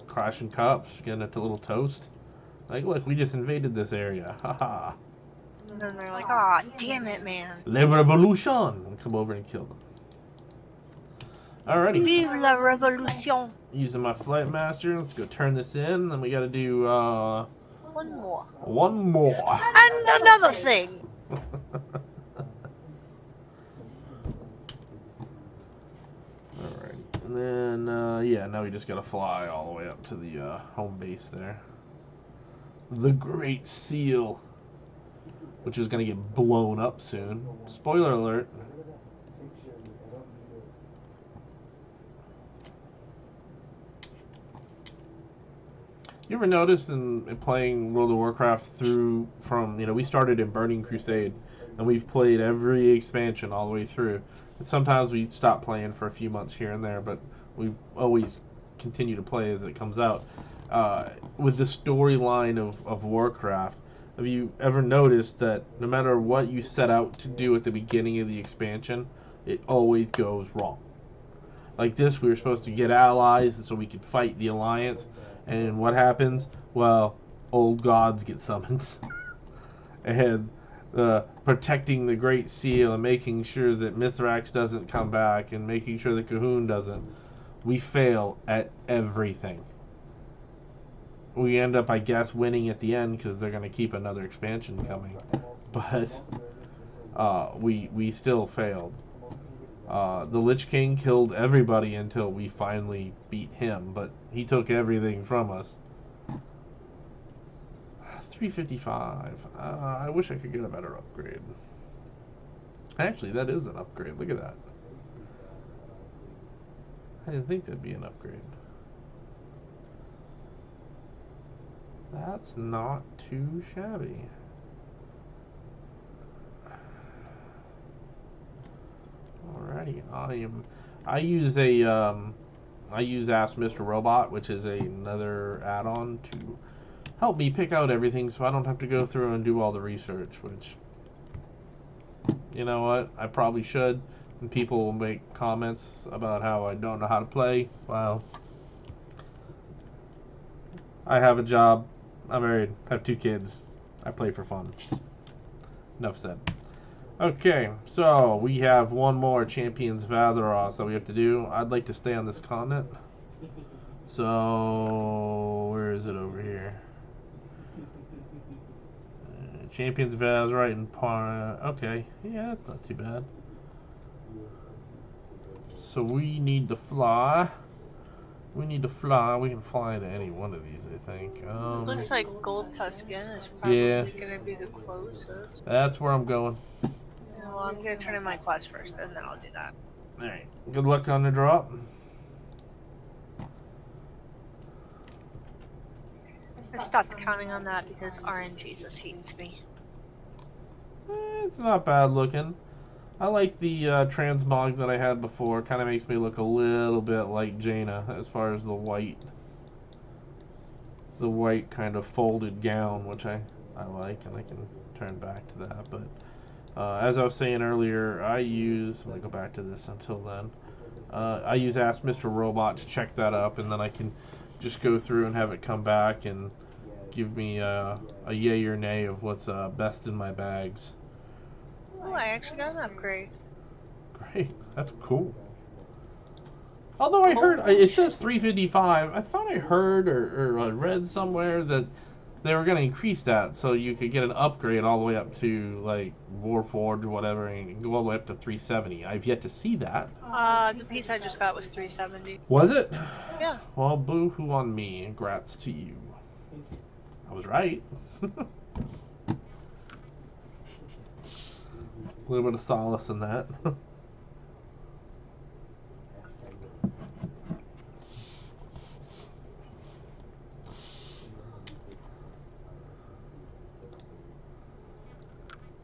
clashing cups, getting it to a little toast. Like, look, we just invaded this area. Haha. And then they're like, oh damn it, man. Le Revolution! And come over and kill them. Alrighty. Vive la revolution. Using my Flight Master, let's go turn this in. Then we gotta do, One more. one more. And another thing. Alright. And then, yeah, now we just gotta fly all the way up to the home base there. the Great Seal, which is going to get blown up soon. Spoiler alert. You ever notice in playing World of Warcraft we started in Burning Crusade, and we've played every expansion all the way through. And sometimes we stop playing for a few months here and there, but we always continue to play as it comes out. With the storyline of Warcraft, have you ever noticed that no matter what you set out to do at the beginning of the expansion, it always goes wrong? Like this, we were supposed to get allies so we could fight the Alliance, and what happens? Well, old gods get summoned. And protecting the Great Seal and making sure that Mithrax doesn't come back and making sure that Cahoon doesn't. We fail at everything. We end up, I guess, winning at the end because they're going to keep another expansion coming. But we still failed. The Lich King killed everybody until we finally beat him, but he took everything from us. 355. I wish I could get a better upgrade. Actually, that is an upgrade. Look at that. I didn't think that'd be an upgrade. That's not too shabby. Alrighty, I use Ask Mr. Robot, which is another add-on to help me pick out everything so I don't have to go through and do all the research, which, you know what, I probably should. And people will make comments about how I don't know how to play. Well, I have a job, I'm married, have 2 kids, I play for fun. Enough said. Okay, so we have one more Champions of Azeroth that we have to do. I'd like to stay on this continent. So, where is it over here? Champions of Azeroth and okay, yeah, that's not too bad. So we need to fly. We need to fly. We can fly to any one of these, I think. Looks like Gold Tuscan is probably going to be the closest. That's where I'm going. Well, I'm going to turn in my quest first, and then I'll do that. Alright, good luck on the drop. I stopped counting on that because RNGesus hates me. It's not bad looking. I like the transmog that I had before. Kind of makes me look a little bit like Jaina as far as the white kind of folded gown, which I like, and I can turn back to that. But as I was saying earlier, I'm going to go back to this until then. I use Ask Mr. Robot to check that up, and then I can just go through and have it come back and give me a yay or nay of what's best in my bags. Oh, I actually got an upgrade. Great, that's cool. Although I heard, it says 355, I thought I heard or I read somewhere that they were going to increase that so you could get an upgrade all the way up to, like, Warforged or whatever, and go all the way up to 370. I've yet to see that. The piece I just got was 370. Was it? Yeah. Well, boo-hoo on me. Congrats to you. I was right. A little bit of solace in that.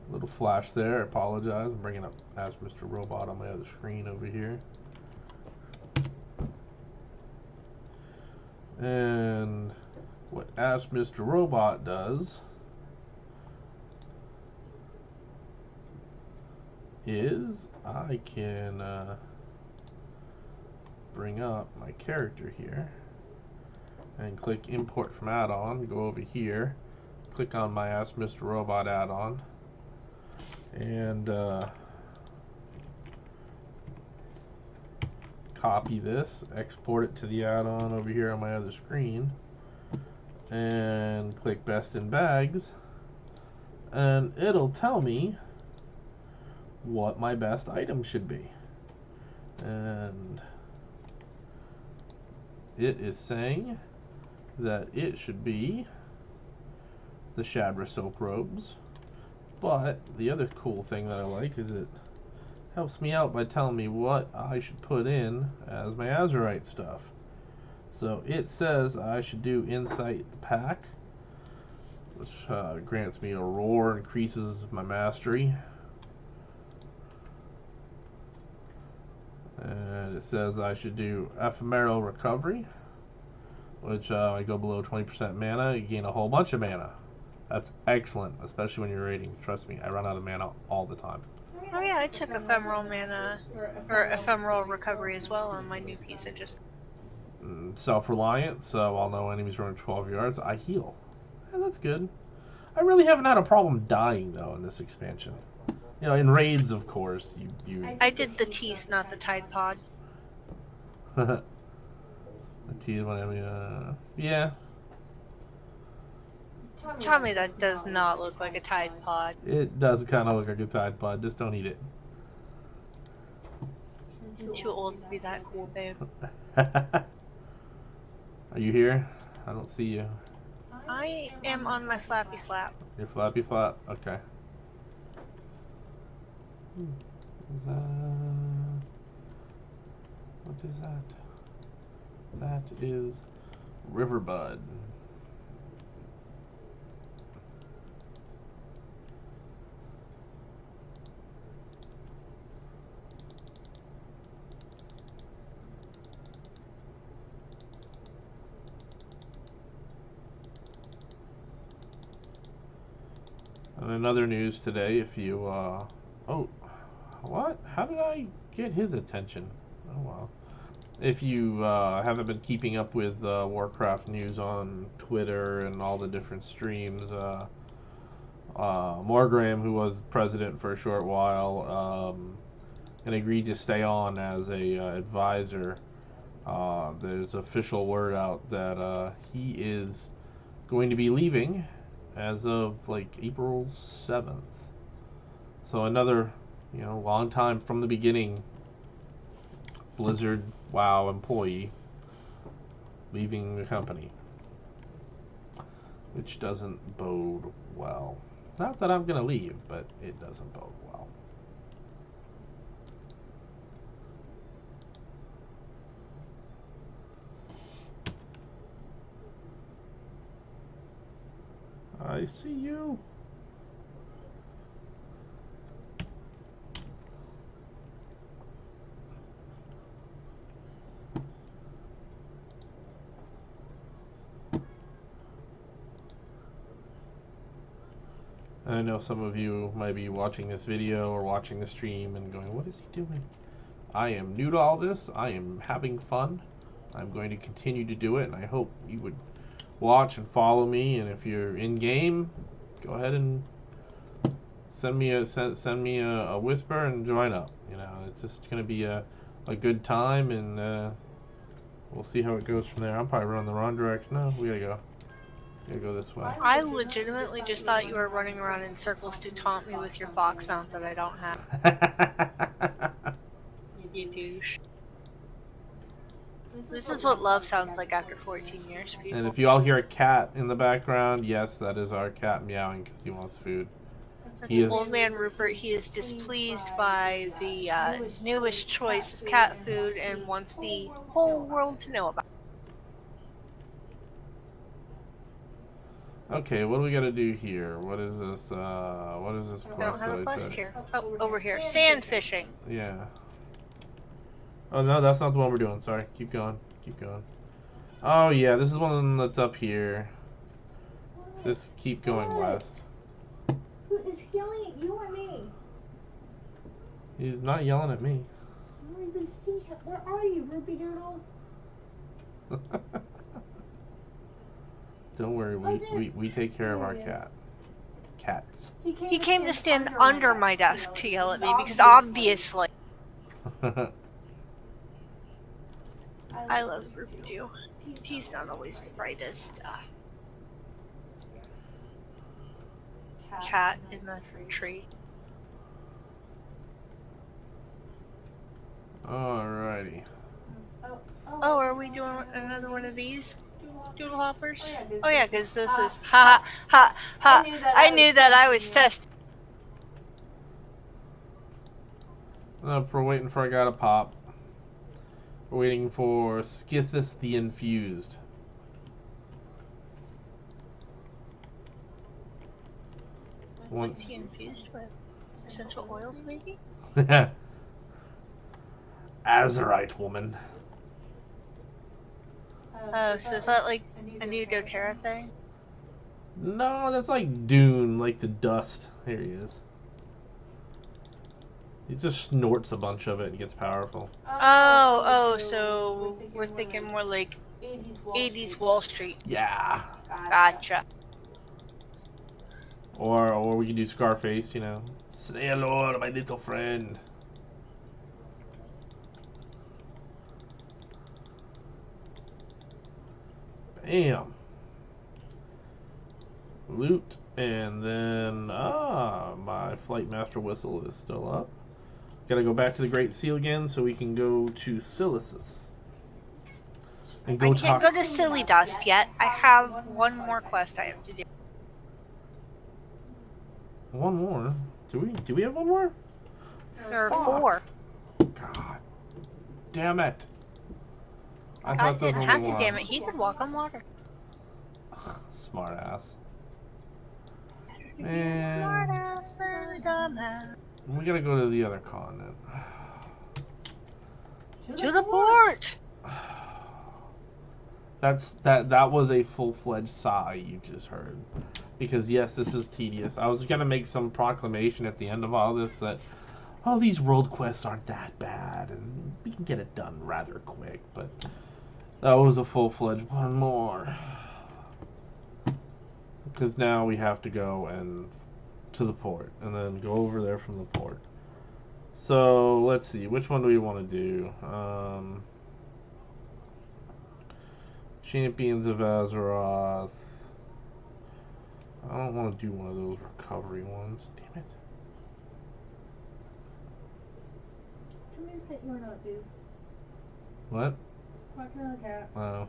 Little flash there. I apologize. I'm bringing up Ask Mr. Robot on my other screen over here. And what Ask Mr. Robot does is I can bring up my character here and click import from add-on, go over here, click on my Ask Mr. Robot add-on, and copy this, export it to the add-on over here on my other screen, and click best in bags, and it'll tell me what my best item should be. And it is saying that it should be the Shadra silk robes. But the other cool thing that I like is it helps me out by telling me what I should put in as my Azurite stuff. So it says I should do Insight the Pack, which grants me a roar, increases my mastery. And it says I should do Ephemeral Recovery, which I go below 20% mana, you gain a whole bunch of mana. That's excellent, especially when you're raiding. Trust me, I run out of mana all the time. Oh yeah, I took ephemeral mana, or ephemeral recovery as well on my new piece. I just... Self-reliant, so while no enemies run 12 yards, I heal. And that's good. I really haven't had a problem dying, though, in this expansion. You know, in raids, of course, you... I did the teeth, not the Tide Pod. The teeth, yeah. Tell me that does not look like a Tide Pod. It does kind of look like a Tide Pod, just don't eat it. I'm too old to be that cool, babe. Are you here? I don't see you. I am on my flappy flap. Your flappy flap? Okay. What is that? That is Riverbud. And another news today, if you, oh, what? How did I get his attention? Oh, wow. If you haven't been keeping up with Warcraft news on Twitter and all the different streams, Morgraham, who was president for a short while, and agreed to stay on as a advisor. There's official word out that he is going to be leaving as of like April 7th. So another, you know, long time from the beginning Blizzard WoW employee leaving the company, which doesn't bode well. Not that I'm gonna leave, but it doesn't bode well. I see you. I know some of you might be watching this video or watching the stream and going, what is he doing? I am new to all this. I am having fun. I'm going to continue to do it, and I hope you would watch and follow me. And if you're in game, go ahead and send me a whisper and join up. You know, it's just gonna be a good time, and we'll see how it goes from there. I'm probably running the wrong direction. No, we gotta go. We gotta go this way. I legitimately just thought you were running around in circles to taunt me with your fox mount that I don't have. You douche. This is what love sounds like after 14 years, people. And if you all hear a cat in the background, yes, that is our cat meowing because he wants food. He is... Old man Rupert, he is displeased by the newest choice of cat food and wants the whole world to know about it. Okay, what do we gotta do here? What is this, quest? I don't have a quest here. Oh, over here. Sand fishing. Yeah. Oh, no, that's not the one we're doing. Sorry. Keep going. Keep going. Oh, yeah, this is one that's up here. Just keep going west. Who is yelling at you or me? He's not yelling at me. I don't even see him. Where are you, Ruby Doodle? Don't worry, we take care of our cat. Cats. He came to stand under my desk to yell at me because obviously. I love Ruby Doo. He's not always the brightest cat in the tree. Alrighty. Oh, are we doing another one of these? Doodle hoppers? Oh yeah, Oh yeah, because this is ha ha ha. I knew that I was testing. We're waiting for a guy to pop. We're waiting for Skithus the Infused. What's he infused with? Essential oils, maybe? Azurite woman. Oh, so is that like a new doTERRA thing? No, that's like Dune, like the dust. Here he is. He just snorts a bunch of it and gets powerful. So we're thinking more like 80s Wall Street. Yeah. Gotcha. Or we can do Scarface, you know. Say hello to my little friend. Bam. Loot, and then my Flight Master whistle is still up. Gotta go back to the Great Seal again so we can go to Silicis. And go I can't go to Silly Dust yet. I have one more quest I have to do. One more? Do we have one more? There are 4. God damn it. I didn't have to, damn it. He could walk on water. Smart ass. Smart ass than a dumbass. We gotta go to the other continent. To the port! That was a full-fledged sigh you just heard. Because yes, this is tedious. I was gonna make some proclamation at the end of all this that, oh, these world quests aren't that bad and we can get it done rather quick, but that was a full-fledged one more. Because now we have to go and to the port and then go over there from the port. So let's see, which one do we want to do? Champions of Azeroth. I don't want to do one of those recovery ones. Damn it. Come here, pet your nut, dude. What? Talk to the cat. Oh.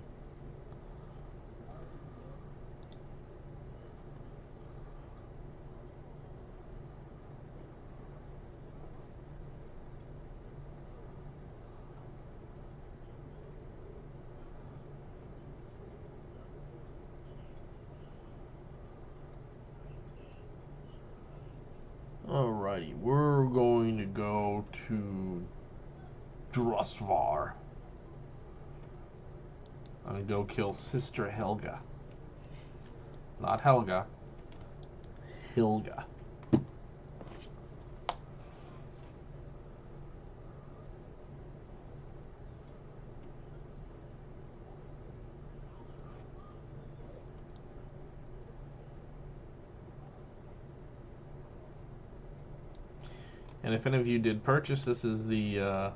Alrighty, we're going to go to Drusvar. I'm gonna go kill Sister Helga. Not Helga. Hilga. And if any of you did purchase, this is the,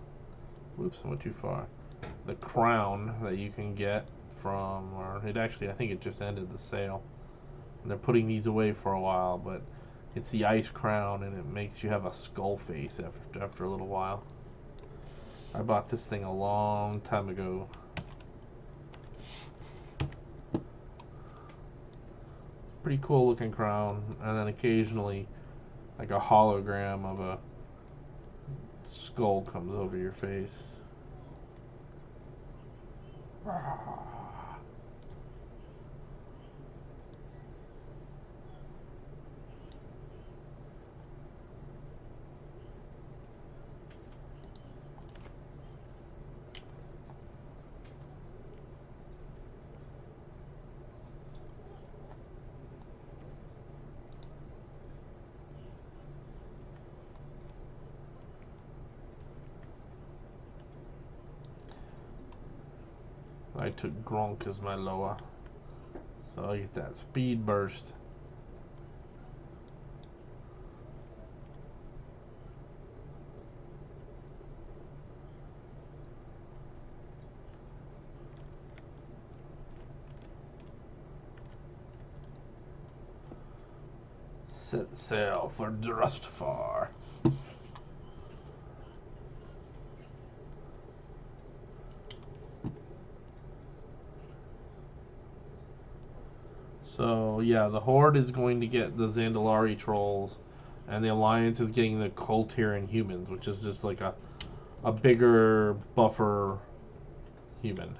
whoops, I went too far. The crown that you can get from, or it actually, I think it just ended the sale. And they're putting these away for a while, but it's the ice crown and it makes you have a skull face after a little while. I bought this thing a long time ago. Pretty cool looking crown, and then occasionally like a hologram of a skull comes over your face. I took Gronk as my lower, so I get that speed burst. Set sail for Drustvar. So yeah, the Horde is going to get the Zandalari trolls, and the Alliance is getting the Coltiran humans, which is just like a bigger buffer human.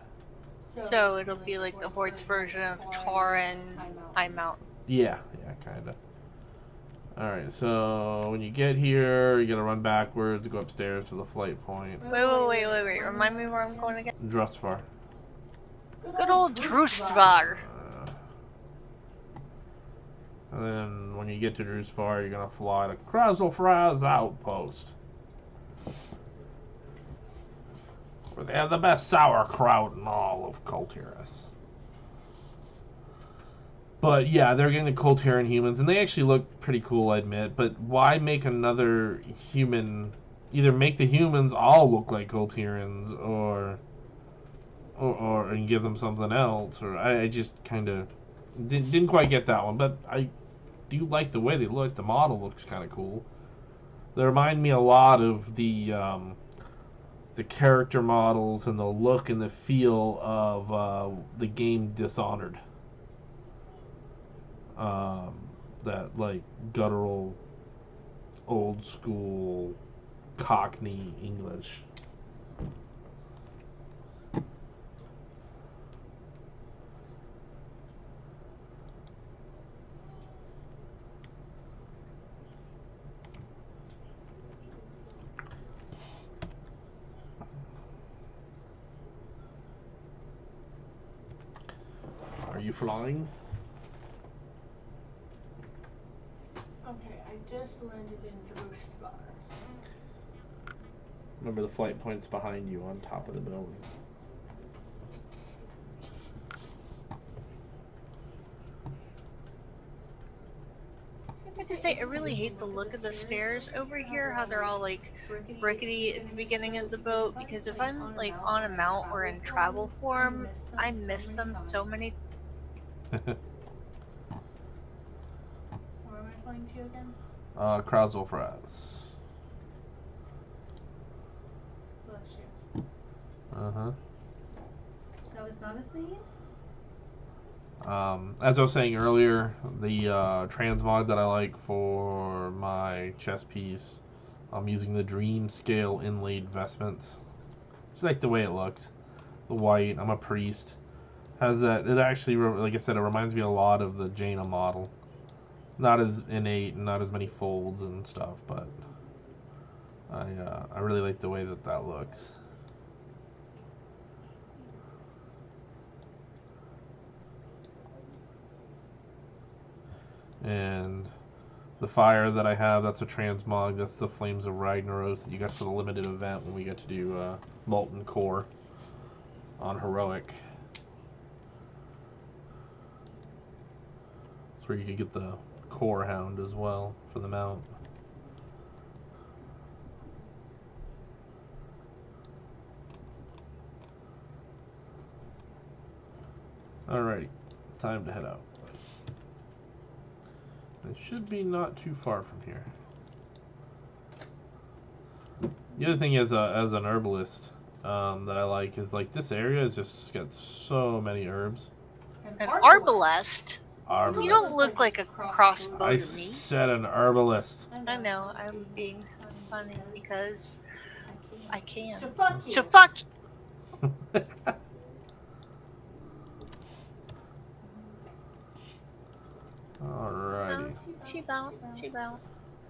So it'll be like the Horde's version of Tauren High Mountain. Yeah, kinda. Alright, so when you get here, you gotta run backwards to go upstairs to the flight point. Wait. Remind me where I'm going again? Drustvar. Good old Drustvar. And then when you get to Drustvar, you're gonna fly to Krazelfraz Outpost, where they have the best sauerkraut in all of Kultiras. But yeah, they're getting the Coltiran humans, and they actually look pretty cool, I admit. But why make another human? Either make the humans all look like Coltirans, or and give them something else. Or I just kind of didn't quite get that one. But I do like the way they look. The model looks kind of cool. They remind me a lot of the character models and the look and the feel of the game Dishonored. That like guttural, old school, Cockney English. Are you flying? Okay, I just landed in Drustvar. Remember the flight point's behind you on top of the building. I have to say, I really hate the look of the stairs over here, how they're all like rickety at the beginning of the boat, because if I'm like on a mount or in travel form, I miss them so many. Where am I flying to again? Krazelfraz. Bless you. Uh-huh. That was not a sneeze? As I was saying earlier, the transmog that I like for my chest piece, I'm using the Dream Scale inlaid vestments. Just like the way it looks. The white, I'm a priest. Has that, it actually, like I said, it reminds me a lot of the Jaina model. Not as innate and not as many folds and stuff, but I really like the way that looks. And the fire that I have, that's a transmog. That's the Flames of Ragnaros that you got for the limited event when we get to do Molten Core on Heroic. That's where you could get the Core Hound as well for the mount. Alrighty, time to head out. It should be not too far from here. The other thing is, as an herbalist, that I like is like this area has just got so many herbs. An arbalest? Herbalist. You don't look like a crossbow I to me. said an herbalist. I know, I'm being funny because I can. So fuck you. So fuck you. Alrighty. She bound.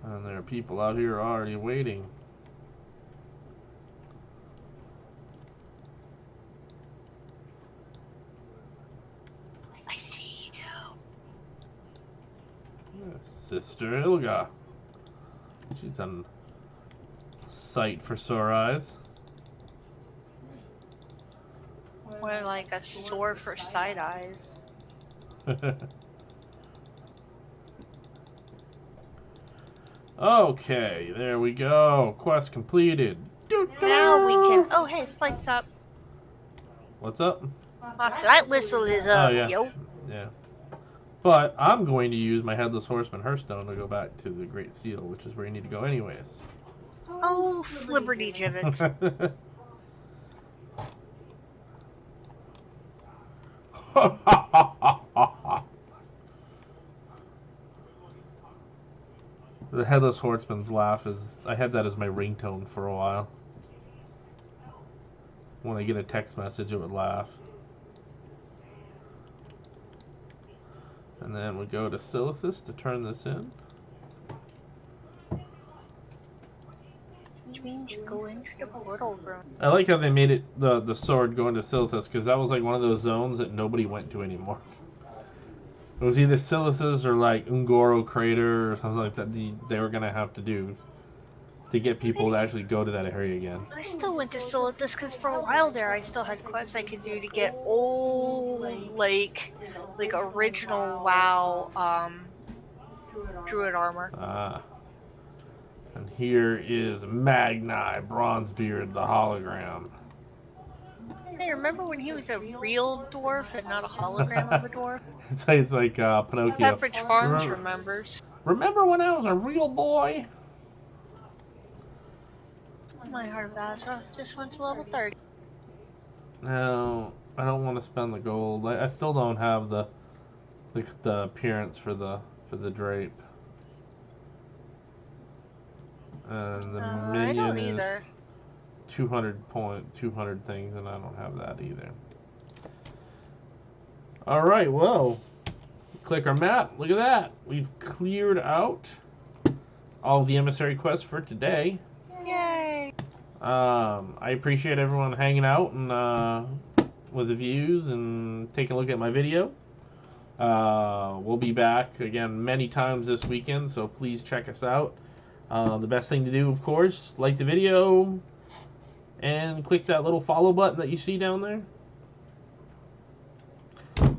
And there are people out here already waiting. I see you. Sister Ilga. She's a sight for sore eyes. More like a sore for side eyes. Okay, there we go. Quest completed. Now we can. Oh, hey, flight stop. What's up? My flight whistle is up, Oh, yeah. yo. Yeah. But I'm going to use my Headless Horseman Hearthstone to go back to the Great Seal, which is where you need to go anyways. Oh, flibberty gibbets. The Headless Horseman's laugh is... I had that as my ringtone for a while. When I get a text message, it would laugh. And then we go to Silithus to turn this in. Which means go into the portal room. I like how they made it the sword go into Silithus, because that was like one of those zones that nobody went to anymore. It was either Silithus or like Ungoro Crater or something like that they were going to have to do to get people to actually go to that area again. I still went to Silithus because for a while there I still had quests I could do to get old, like original WoW druid armor. Ah. And here is Magni Bronzebeard, the hologram. Hey, remember when he was a real dwarf and not a hologram of a dwarf? It's like Pinocchio. Pepperidge Farms remembers. Remember when I was a real boy? My Heart of Azeroth just went to level 30. No, I don't want to spend the gold. I still don't have the appearance for the drape. And the I don't minion is either. 200 things, and I don't have that either. Alright, well, click our map. Look at that. We've cleared out all the emissary quests for today. Yay! I appreciate everyone hanging out and with the views and taking a look at my video. We'll be back again many times this weekend, so please check us out. The best thing to do, of course, like the video and click that little follow button that you see down there.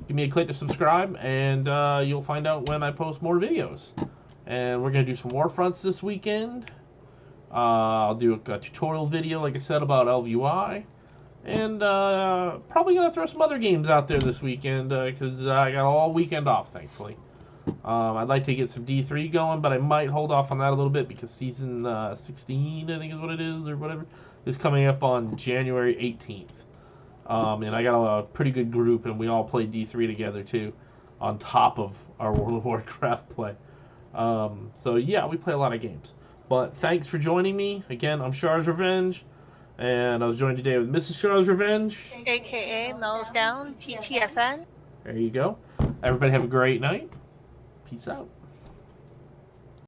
Give me a click to subscribe, and you'll find out when I post more videos. And we're going to do some Warfronts this weekend. I'll do a tutorial video, like I said, about LVY. And probably going to throw some other games out there this weekend, because I got all weekend off, thankfully. I'd like to get some D3 going, but I might hold off on that a little bit, because season 16, I think is what it is, or whatever, is coming up on January 18th. And I got a pretty good group, and we all play D3 together, too, on top of our World of Warcraft play. So, yeah, we play a lot of games. But thanks for joining me. Again, I'm Sharsrevenge, and I was joined today with Mrs Sharsrevenge. AKA Mel's Down, TTFN. There you go. Everybody have a great night. Peace out.